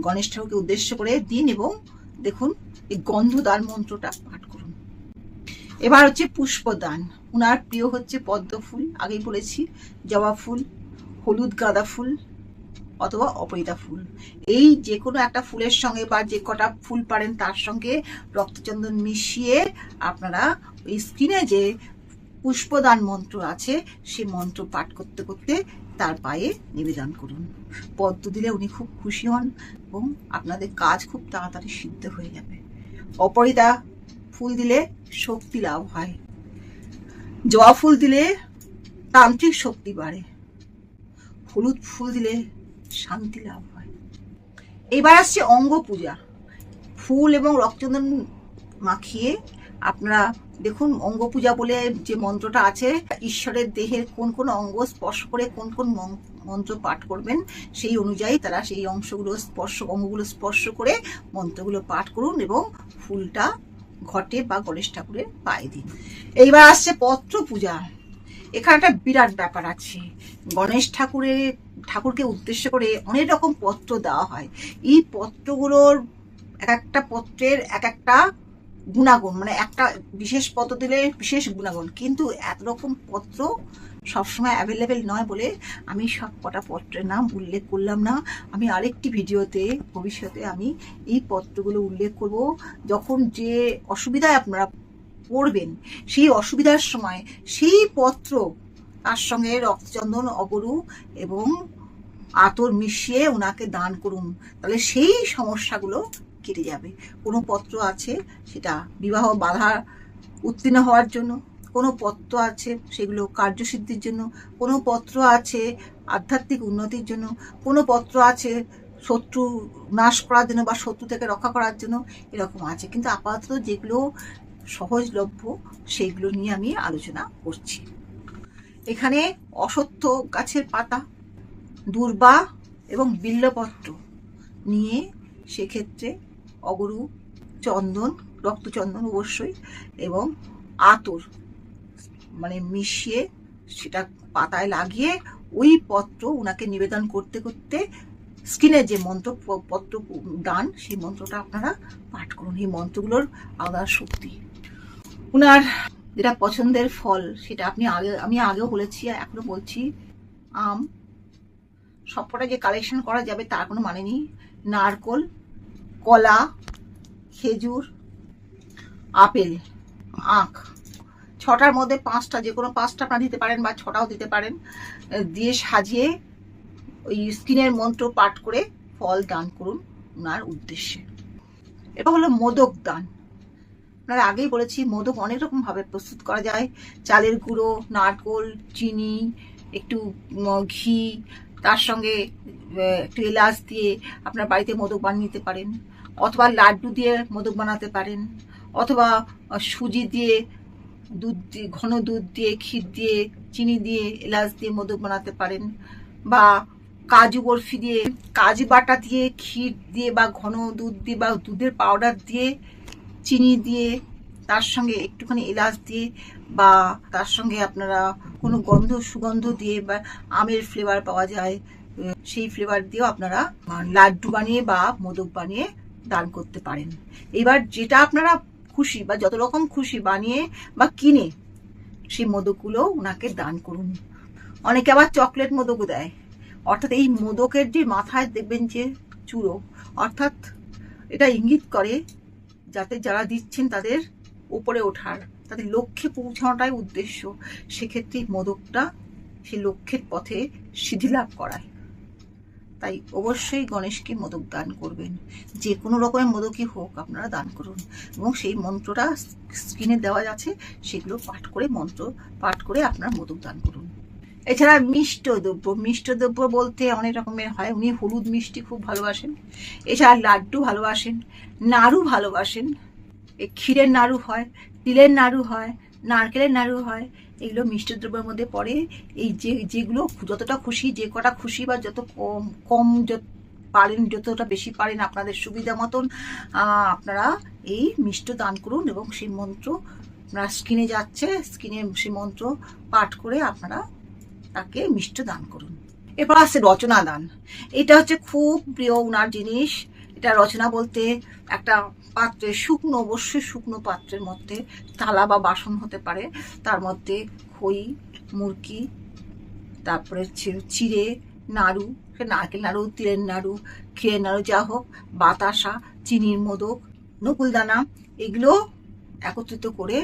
গণেশ ঠাকুরকে উদ্দেশ্য করে দিন, এবং দেখুন এই গন্ধদান মন্ত্রটা পাঠ করুন। এবার হচ্ছে পুষ্পদান। ওনার প্রিয় হচ্ছে পদ্ম ফুল, আগেই বলেছি, জবা ফুল, হলুদ গাঁদা ফুল অথবা অপরাজিতা ফুল। এই যে কোনো একটা ফুলের সঙ্গে বা যে কটা ফুল পারেন তার সঙ্গে রক্তচন্দন মিশিয়ে আপনারা ওই স্ক্রিনে যে পুষ্পদান মন্ত্র আছে সেই মন্ত্র পাঠ করতে করতে তার পায়ে নিবেদন করুন। পদ্ম দিলে উনি খুব খুশি হন এবং আপনাদের কাজ খুব তাড়াতাড়ি সিদ্ধ হয়ে যাবে। অপরাজিতা ফুল দিলে শক্তি লাভ হয়, জবা ফুল দিলে তান্ত্রিক শক্তি বাড়ে, হলুদ ফুল দিলে শান্তি লাভ হয়। এবার আসছে অঙ্গ পূজা। ফুল এবং রক্তচন্দন মাখিয়ে আপনারা দেখুন, অঙ্গ পূজা বলে যে মন্ত্রটা আছে, ঈশ্বরের দেহের কোন কোন অঙ্গ স্পর্শ করে কোন কোন মন্ত্র পাঠ করবেন সেই অনুযায়ী তারা সেই অঙ্গগুলো স্পর্শ করে মন্ত্রগুলো পাঠ করুন এবং ফুলটা ঘটে বা গণেশ ঠাকুরের পায়ে দিন। এইবার আসছে পত্র পূজা। এখানে একটা বিরাট ব্যাপার আছে। গণেশ ঠাকুরকে উদ্দেশ্য করে অনেক রকম পত্র দেওয়া হয়। এই পত্রগুলোর এক একটা পত্রের এক একটা গুণাগুণ, মানে একটা বিশেষ পত্র দিলে বিশেষ গুণাগুণ, কিন্তু এত রকম পত্র সবসময় অ্যাভেলেবেল নয় বলে আমি সব কটা পত্রের নাম উল্লেখ করলাম না। আমি আরেকটি ভিডিওতে ভবিষ্যতে আমি এই পত্রগুলো উল্লেখ করব। যখন যে অসুবিধায় আপনারা পড়বেন সেই অসুবিধার সময় সেই পত্র তার সঙ্গে রক্তচন্দন, অগরু এবং আতর মিশিয়ে ওনাকে দান করুন, তাহলে সেই সমস্যাগুলো কেটে যাবে। কোনো পত্র আছে সেটা বিবাহ বাধা উত্তীর্ণ হওয়ার জন্য, কোনো পত্র আছে সেগুলো কার্যসিদ্ধির জন্য, কোনো পত্র আছে আধ্যাত্মিক উন্নতির জন্য, কোনো পত্র আছে শত্রু নাশ করার জন্য বা শত্রু থেকে রক্ষা করার জন্য, এরকম আছে। কিন্তু আপাতত যেগুলো সহজলভ্য সেইগুলো নিয়ে আমি আলোচনা করছি। এখানে অশ্বত্থ গাছের পাতা, দূর্বা এবং বিল্লপত্র নিয়ে সেক্ষেত্রে অগরু, চন্দন, রক্তচন্দন অবশ্যই, এবং আতর মানে মিশিয়ে সেটা পাতায় লাগিয়ে ওই পত্র ওনাকে নিবেদন করতে করতে স্ক্রিনে যে পত্র দান সেই মন্ত্রটা আপনারা পাঠ করুন। এই মন্ত্রগুলোর আলাদা শক্তি। ওনার যেটা পছন্দের ফল সেটা আমি আগেও বলেছি, এখনো বলছি, আম। সবকটা যে কালেকশন করা যাবে তার কোনো মানে নেই। নারকোল, কলা, খেজুর, আপেল, আখ, ছটার মধ্যে পাঁচটা, যে কোনো পাঁচটা আপনারা দিতে পারেন বা ছটাও দিতে পারেন, দিয়ে সাজিয়ে ওই স্ক্রিনের মন্ত্র পাঠ করে ফল দান করুন ওনার উদ্দেশ্যে। এটা হলো মোদক দান। আপনারা আগেই বলেছি মোদক অনেক রকম ভাবে প্রস্তুত করা যায়। চালের গুঁড়ো, নারকোল, চিনি, একটু ঘি, তার সঙ্গে একটু এলাচ দিয়ে আপনার বাড়িতে মোদক বানিয়ে নিতে পারেন, অথবা লাড্ডু দিয়ে মোদক বানাতে পারেন, অথবা সুজি দিয়ে, ঘন দুধ দিয়ে, ক্ষীর দিয়ে, চিনি দিয়ে, এলাচ দিয়ে মোদক বানাতে পারেন, বা কাজু বরফি দিয়ে, কাজু বাটা দিয়ে, ক্ষীর দিয়ে বা ঘন দুধ দিয়ে বা দুধের পাউডার দিয়ে, চিনি দিয়ে, তার সঙ্গে একটুখানি এলাচ দিয়ে বা তার সঙ্গে আপনারা কোনো সুগন্ধ দিয়ে বা আমের ফ্লেভার পাওয়া যায়, সেই ফ্লেভার দিয়েও আপনারা লাড্ডু বানিয়ে বা মোদক বানিয়ে দান করতে পারেন। এবার যেটা আপনারা খুশি বা যত রকম খুশি বানিয়ে বা কিনে সেই মোদকগুলো ওনাকে দান করুন। অনেকে আবার চকলেট মোদকও দেয়। অর্থাৎ এই মোদকের যে মাথায় দেখবেন যে চূড়ো, অর্থাৎ এটা ইঙ্গিত করে যাতে যারা দিচ্ছেন তাদের উপরে ওঠার, তাদের লক্ষ্যে পৌঁছানোটাই উদ্দেশ্য। সেক্ষেত্রে মোদকটা সেই লক্ষ্যের পথে সিদ্ধি লাভ করায়। তাই অবশ্যই গণেশকে মোদক দান করবেন। যে কোনো রকমের মোদকই হোক আপনারা দান করুন, এবং সেই মন্ত্রটা স্ক্রিনে দেওয়া আছে, সেগুলো মন্ত্র পাঠ করে আপনারা মোদক দান করুন। এছাড়া মিষ্ট দ্রব্য বলতে অনেক রকমের হয়। উনি হলুদ মিষ্টি খুব ভালোবাসেন, এছাড়া লাড্ডু ভালোবাসেন, নাড়ু ভালোবাসেন। ক্ষীরের নাড়ু হয়, তিলের নাড়ু হয়, নারকেলের নাড়ু হয়, এগুলো মিষ্ট দ্রব্যের মধ্যে পড়ে। এই যেগুলো যতটা খুশি, যে কটা খুশি বা যত কম পারেন, যতটা বেশি পারেন আপনাদের সুবিধা মতন আপনারা এই মিষ্ট দান করুন, এবং সেই মন্ত্র আপনার স্ক্রিনে যাচ্ছে, স্ক্রিনে সেই মন্ত্র পাঠ করে আপনারা তাকে মিষ্ট দান করুন। এরপর আসছে রচনা দান। এটা হচ্ছে খুব প্রিয় ওনার জিনিস। এটা রচনা বলতে একটা পাত্রে অবশ্যই শুকনো পাত্রের মধ্যে, থালা বা বাসন হতে পারে, তার মধ্যে খই, মুরকি, তারপরে চিড়ে, নাড়ু, নারকেল নাড়ু, তিলের নাড়ু, ক্ষীরের নাড়ু, যা হোক, বাতাসা, চিনির মোদক, নকুলদানা, এগুলো একত্রিত করে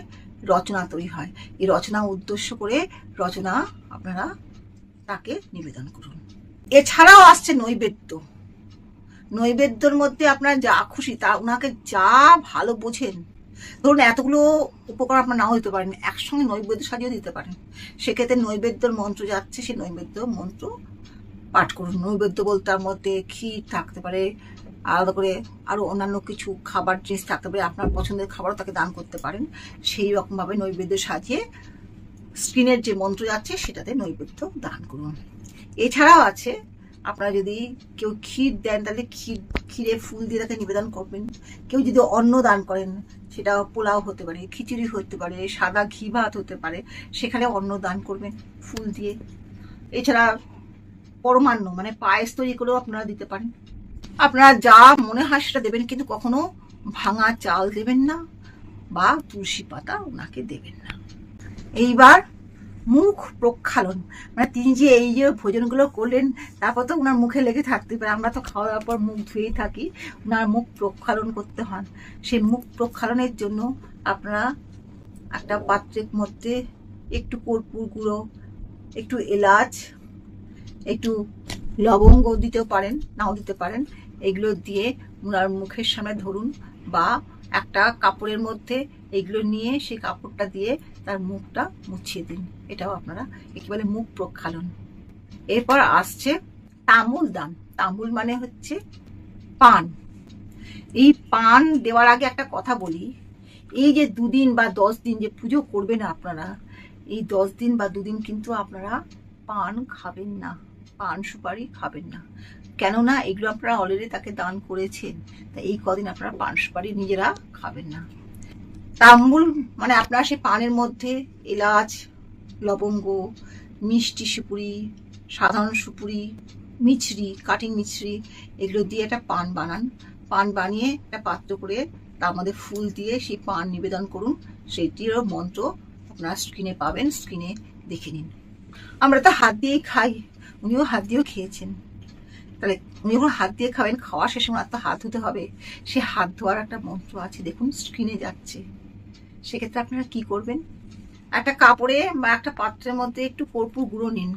রচনা তৈরি হয়। এই রচনা উদ্দেশ্য করে রচনা আপনারা তাকে নিবেদন করুন। এছাড়াও আসছে নৈবেদ্যর মধ্যে আপনার যা খুশি, তা ওনাকে যা ভালো বোঝেন, ধরুন এতগুলো উপকরণ আপনার নাও দিতে পারেন, একসঙ্গে নৈবেদ্য সাজিয়ে দিতে পারেন। সেক্ষেত্রে নৈবেদ্যর মন্ত্র যাচ্ছে, সেই নৈবেদ্য মন্ত্র পাঠ করুন। নৈবেদ্য বলতে তার মধ্যে ক্ষীর থাকতে পারে, আলাদা করে আরও অন্যান্য কিছু খাবার জিনিস থাকতে পারে, আপনার পছন্দের খাবারও তাকে দান করতে পারেন। সেই রকমভাবে নৈবেদ্য সাজিয়ে স্ক্রিনের যে মন্ত্র যাচ্ছে সেটাতে নৈবেদ্য দান করুন। এছাড়াও আছে, আপনারা যদি কেউ ক্ষীর দেন তাহলে ক্ষীরে ফুল দিয়ে তাকে নিবেদন করবেন। কেউ যদি অন্ন দান করেন, সেটা পোলাও হতে পারে, খিচুড়ি হতে পারে, সাদা ঘি ভাত হতে পারে, সেখানে অন্ন দান করবেন ফুল দিয়ে। এছাড়া পরমান্ন মানে পায়েস তৈরি করেও আপনারা দিতে পারেন। আপনারা যা মনে হয় সেটা দেবেন, কিন্তু কখনো ভাঙা চাল দেবেন না বা তুলসী পাতা ওনাকে দেবেন না। এইবার মুখ প্রক্ষালন, মানে তিনি যে এই যে ভোজনগুলো করলেন, তারপর তো ওনার মুখে লেগে থাকতে পারে। আমরা তো খাওয়া দাওয়ার পর মুখ ধুয়েই থাকি, ওনার মুখ প্রক্ষালন করতে হয়। সেই মুখ প্রক্ষালনের জন্য আপনারা একটা পাত্রের মধ্যে একটু কর্পূর গুঁড়ো, একটু এলাচ, একটু লবঙ্গ দিতেও পারেন, নাও দিতে পারেন। এগুলো দিয়ে ওনার মুখের সামনে ধরুন, বা একটা কাপড়ের মধ্যে এগুলো নিয়ে সেই কাপড়টা দিয়ে তার মুখটা মুছিয়ে দিন। এটাও আপনারা একেবারে মুখ প্রক্ষালন। এরপর আসছে তামুল দান। তামুল মানে হচ্ছে পান। এই পান দেওয়ার আগে একটা কথা বলি, এই যে 2 দিন বা 10 দিন যে পুজো করবেন আপনারা, এই 10 দিন বা 2 দিন কিন্তু আপনারা পান খাবেন না, পান সুপারি খাবেন না। কেননা এগুলো আপনারা অলরেডি তাকে দান করেছেন, তাই এই কদিন আপনারা পান সুপারি নিজেরা খাবেন না। তাম্বুল মানে আপনারা সেই পানের মধ্যে এলাচ, লবঙ্গ, মিষ্টি সুপুরি, সাধারণ সুপুরি, মিছরি, কাটিং মিছরি, এগুলো দিয়ে একটা পান বানান। পান বানিয়ে একটা পাত্র করে তার মধ্যে ফুল দিয়ে সেই পান নিবেদন করুন। সেটিরও মন্ত্র আপনারা স্ক্রিনে পাবেন, স্ক্রিনে দেখে নিন। আমরা তো হাত দিয়েই খাই, উনিও হাত দিয়েও খেয়েছেন। তাহলে উনি যখন হাত দিয়ে খাবেন, খাওয়া শেষে ওনার তো হাত ধুতে হবে। সে হাত ধোয়ার একটা মন্ত্র আছে, দেখুন স্ক্রিনে যাচ্ছে। সেক্ষেত্রে আপনারা কি করবেন, একটা কাপড়ে বা একটা পাত্রের মধ্যে একটু কর্পূর গুঁড়ো নিন,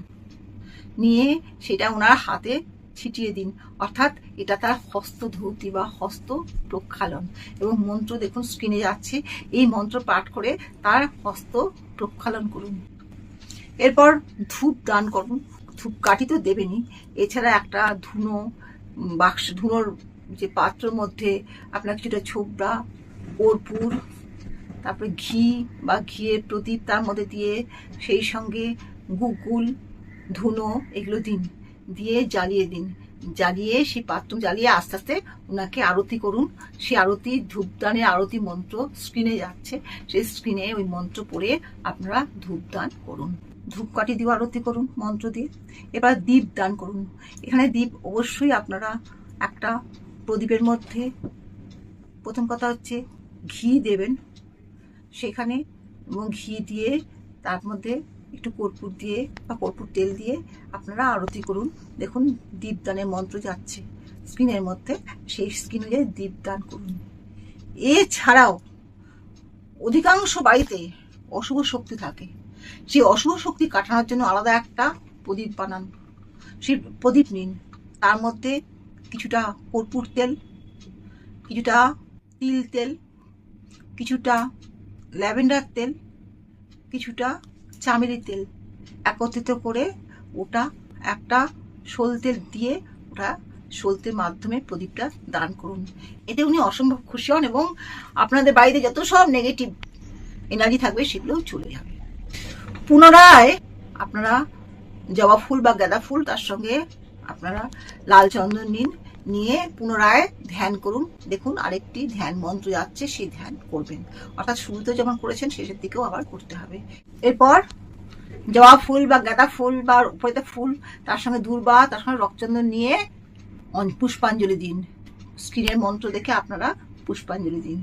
নিয়ে সেটা ওনার হাতে ছিটিয়ে দিন। অর্থাৎ এটা তার হস্ত ধৌতি বা হস্ত প্রক্ষালন, এবং মন্ত্র দেখুন স্ক্রিনে যাচ্ছে। এই মন্ত্র পাঠ করে তার হস্ত প্রক্ষালন করুন। এরপর ধূপ দান করুন। ধূপকাঠি তো দেবেনই, এছাড়া একটা ধুনোর যে পাত্রের মধ্যে আপনার কিছুটা ছোবড়া, কর্পূর, তারপরে ঘি বা ঘিয়ের প্রদীপ তার মধ্যে দিয়ে, সেই সঙ্গে গুগুল, ধুনো এগুলো দিন, দিয়ে জ্বালিয়ে দিন। জ্বালিয়ে, সেই পাত্র জ্বালিয়ে আস্তে আস্তে ওনাকে আরতি করুন। সেই আরতি, ধূপদানের আরতি মন্ত্র স্ক্রিনে যাচ্ছে, সেই স্ক্রিনে ওই মন্ত্র পড়ে আপনারা ধূপদান করুন। ধূপকাঠি দিয়ে আরতি করুন মন্ত্র দিয়ে। এবার দীপ দান করুন। এখানে দীপ অবশ্যই আপনারা একটা প্রদীপের মধ্যে প্রথম কথা হচ্ছে ঘি দেবেন সেখানে, এবং ঘি দিয়ে তার মধ্যে একটু কর্পূর দিয়ে বা কর্পূর তেল দিয়ে আপনারা আরতি করুন। দেখুন দীপদানের মন্ত্র যাচ্ছে স্ক্রিনের মধ্যে, সেই স্ক্রিনে দীপদান করুন। এছাড়াও অধিকাংশ বাড়িতে অশুভ শক্তি থাকে, সেই অশুভ শক্তি কাটানোর জন্য আলাদা একটা প্রদীপ বানান। সেই প্রদীপ নিন, তার মধ্যে কিছুটা কর্পূর তেল, কিছুটা তিল তেল, কিছুটা ল্যাভেন্ডার তেল, কিছুটা চামেলি তেল একত্রিত করে ওটা একটা সলতেল দিয়ে ওটা সলতের মাধ্যমে প্রদীপটা দান করুন। এতে উনি অসম্ভব খুশি হন এবং আপনাদের বাড়িতে যত সব নেগেটিভ এনার্জি থাকবে সেগুলোও চলে যাবে। পুনরায় আপনারা জবা ফুল বা গাঁদা ফুল, তার সঙ্গে আপনারা লাল চন্দন নিন, নিয়ে পুনরায় ধ্যান করুন। দেখুন আরেকটি ধ্যান মন্ত্র যাচ্ছে, সেই ধ্যান করবেন, অর্থাৎ শুরুতে যেমন করেছেন শেষের দিকেও আবার করতে হবে। এরপর জবা ফুল বা গাঁদা ফুল বা উপরিতে ফুল, তার সঙ্গে দূর্বা, তার সঙ্গে রক্তচন্দন নিয়ে পুষ্পাঞ্জলি দিন। স্ক্রিনের মন্ত্র দেখে আপনারা পুষ্পাঞ্জলি দিন।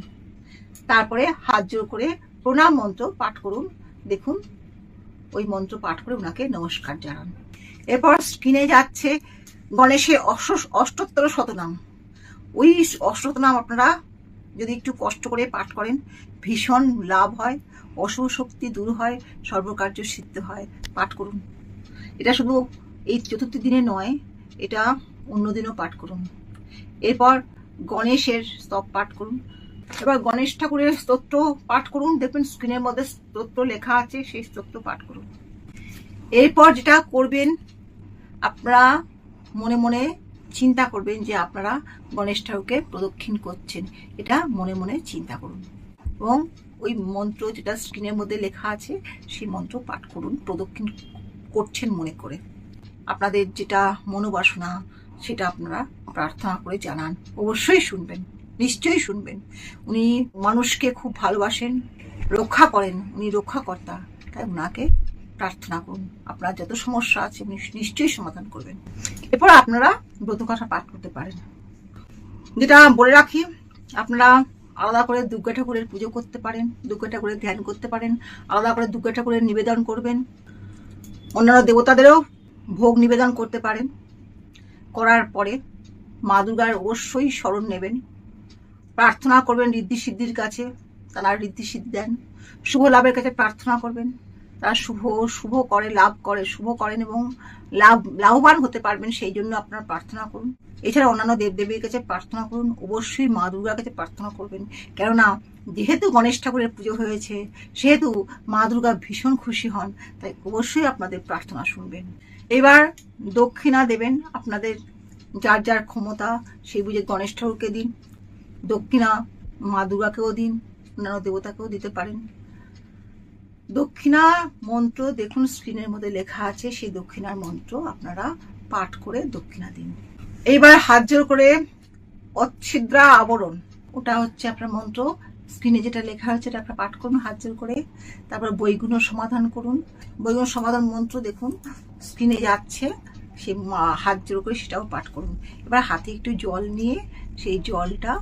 তারপরে হাত জোড় করে প্রণাম মন্ত্র পাঠ করুন। দেখুন ওই মন্ত্র পাঠ করে ওনাকে নমস্কার জানান। এরপর স্ক্রিনে যাচ্ছে গণেশের অষ্টোত্তর শতনাম। ওই অষ্টনাম আপনারা যদি একটু কষ্ট করে পাঠ করেন ভীষণ লাভ হয়, অশুভ শক্তি দূর হয়, সর্বকার্য সিদ্ধ হয়। পাঠ করুন। এটা শুধু এই চতুর্থী দিনে নয়, এটা অন্য দিনও পাঠ করুন। এরপর গণেশের স্তব পাঠ করুন। এবার গণেশ ঠাকুরের স্তোত্র পাঠ করুন। দেখবেন স্ক্রিনের মধ্যে স্তোত্র লেখা আছে, সেই স্তোত্র পাঠ করুন। এরপর যেটা করবেন, আপনারা মনে মনে চিন্তা করবেন যে আপনারা গণেশ ঠাকুরকে প্রদক্ষিণ করছেন, এটা মনে মনে চিন্তা করুন এবং ওই মন্ত্র যেটা স্ক্রিনের মধ্যে লেখা আছে সেই মন্ত্র পাঠ করুন, প্রদক্ষিণ করছেন মনে করে। আপনাদের যেটা মনোবাসনা সেটা আপনারা প্রার্থনা করে জানান। অবশ্যই শুনবেন, নিশ্চয়ই শুনবেন। উনি মানুষকে খুব ভালোবাসেন, রক্ষা করেন, উনি রক্ষাকর্তা, তাই ওনাকে প্রার্থনা করুন। আপনার যত সমস্যা আছে উনি নিশ্চয়ই সমাধান করবেন। এরপর আপনারা ব্রতকথা পাঠ করতে পারেন। যেটা বলে রাখি, আপনারা আলাদা করে দুর্গা ঠাকুরের পুজো করতে পারেন, দুর্গা ঠাকুরের ধ্যান করতে পারেন, আলাদা করে দুর্গা ঠাকুরের নিবেদন করবেন। অন্যান্য দেবতাদেরও ভোগ নিবেদন করতে পারেন। করার পরে মা দুর্গার অবশ্যই স্মরণ নেবেন, প্রার্থনা করবেন ঋদ্ধি সিদ্ধির কাছে, তারা ঋদ্ধি সিদ্ধি দেন। শুভ লাভের কাছে প্রার্থনা করবেন, তারা শুভ করে, লাভ করে, শুভ করেন এবং লাভবান হতে পারবেন, সেই জন্য আপনারা প্রার্থনা করুন। এছাড়া অন্যান্য দেবদেবীর কাছে প্রার্থনা করুন, অবশ্যই মা দুর্গার কাছে প্রার্থনা করবেন। কেননা যেহেতু গণেশ ঠাকুরের পুজো হয়েছে, সেহেতু মা দুর্গা ভীষণ খুশি হন, তাই অবশ্যই আপনাদের প্রার্থনা শুনবেন। এবার দক্ষিণা দেবেন, আপনাদের যার যার ক্ষমতা সেই বুঝে গণেশ ঠাকুরকে দিন, দক্ষিণা মা দুর্গাকেও দিন, অন্যান্য দেবতাকেও দিতে পারেন। দক্ষিণা মন্ত্র দেখুন স্ক্রিনের মধ্যে লেখা আছে, সেই দক্ষিণার মন্ত্র আপনারা পাঠ করে দক্ষিণা দিন। এইবার হাত জোড় করে অচ্ছিদ্রা আবরণ, ওটা হচ্ছে আপনার মন্ত্র, স্ক্রিনে যেটা লেখা হচ্ছে এটা আপনারা পাঠ করুন হাত জোড় করে। তারপর বৈগুণ্য সমাধান করুন। বৈগুণ্য সমাধান মন্ত্র দেখুন স্ক্রিনে যাচ্ছে, সেই হাত জোড় করে সেটাও পাঠ করুন। এবার হাতে একটু জল নিয়ে সেই জলটা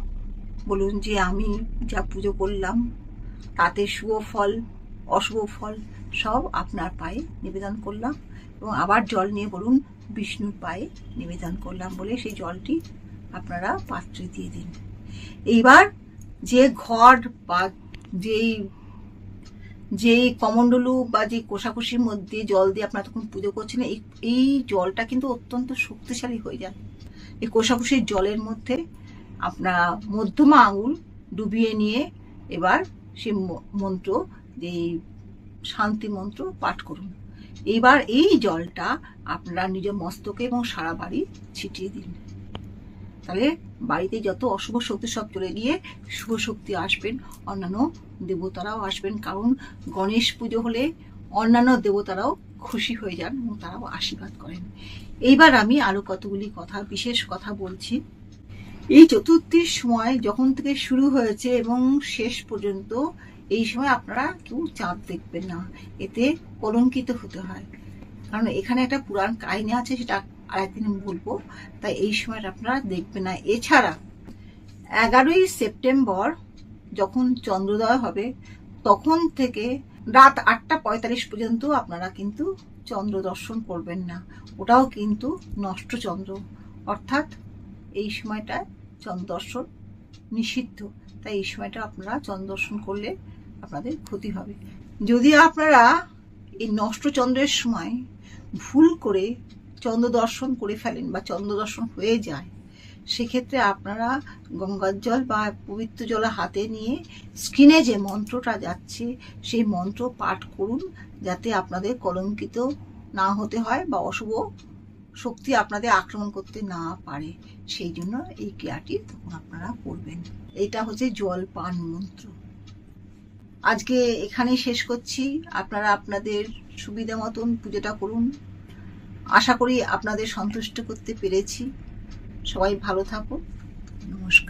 বলুন যে আমি যা পুজো করলাম তাতে শুভ ফল অশুভ ফল সব আপনার পায়ে নিবেদন করলাম, এবং আবার জল নিয়ে বলুন বিষ্ণুর পায়ে নিবেদন করলাম বলে সেই জলটি আপনারা পাত্রে দিয়ে দিন। এইবার যে ঘট বা যেই কমণ্ডলু বা যে কোষাকুষির মধ্যে জল দিয়ে আপনারা তখন পুজো করছেন, এই জলটা কিন্তু অত্যন্ত শক্তিশালী হয়ে যায়। এই কোষাকুষির জলের মধ্যে আপনারা মধ্যমা আঙুল ডুবিয়ে নিয়ে এবার সে মন্ত্র, যে শান্তি মন্ত্র পাঠ করুন। এইবার এই জলটা আপনারা নিজের মস্তকে এবং সারা বাড়ি ছিটিয়ে দিন। তাহলে বাড়িতে যত অশুভ শক্তি সব চলে গিয়ে শুভ শক্তি আসবেন, অন্যান্য দেবতারাও আসবেন। কারণ গণেশ পুজো হলে অন্যান্য দেবতারাও খুশি হয়ে যান এবং তারাও আশীর্বাদ করেন। এইবার আমি আরো কতগুলি কথা, বিশেষ কথা বলছি। এই চতুর্থীর সময় যখন থেকে শুরু হয়েছে এবং শেষ পর্যন্ত এই সময় আপনারা কেউ চাঁদ দেখবেন না, এতে কলঙ্কিত হতে হয়। কারণ এখানে একটা পুরাণ কাহিনী আছে, সেটা আরেকদিন বলবো, তাই এই সময়টা আপনারা দেখবেন না। এছাড়া 11ই সেপ্টেম্বর যখন চন্দ্রোদয় হবে তখন থেকে রাত 8:45 পর্যন্ত আপনারা কিন্তু চন্দ্র দর্শন করবেন না, ওটাও কিন্তু নষ্ট চন্দ্র, অর্থাৎ এই সময়টা চন্দ্র দর্শন নিষিদ্ধ। তাই এই সময়টা আপনারা চন্দ্র দর্শন করলে আপনাদের ক্ষতি হবে। যদি আপনারা এই নষ্ট চন্দ্রের সময় ভুল করে চন্দ্র দর্শন করে ফেলেন বা চন্দ্র দর্শন হয়ে যায়, সেক্ষেত্রে আপনারা গঙ্গার জল বা পবিত্র জল হাতে নিয়ে স্ক্রিনে যে মন্ত্রটা যাচ্ছে সেই মন্ত্র পাঠ করুন, যাতে আপনাদের কলঙ্কিত না হতে হয় বা অশুভ শক্তি আপনাদের আক্রমণ করতে না পারে। সেই জন্য এই ক্রিয়াটি তখন আপনারা করবেন। এটা হচ্ছে জল পান মন্ত্র। আজকে এখানেই শেষ করছি। আপনারা আপনাদের সুবিধা মতন পুজোটা করুন। আশা করি আপনাদের সন্তুষ্ট করতে পেরেছি। সবাই ভালো থাকুন। নমস্কার।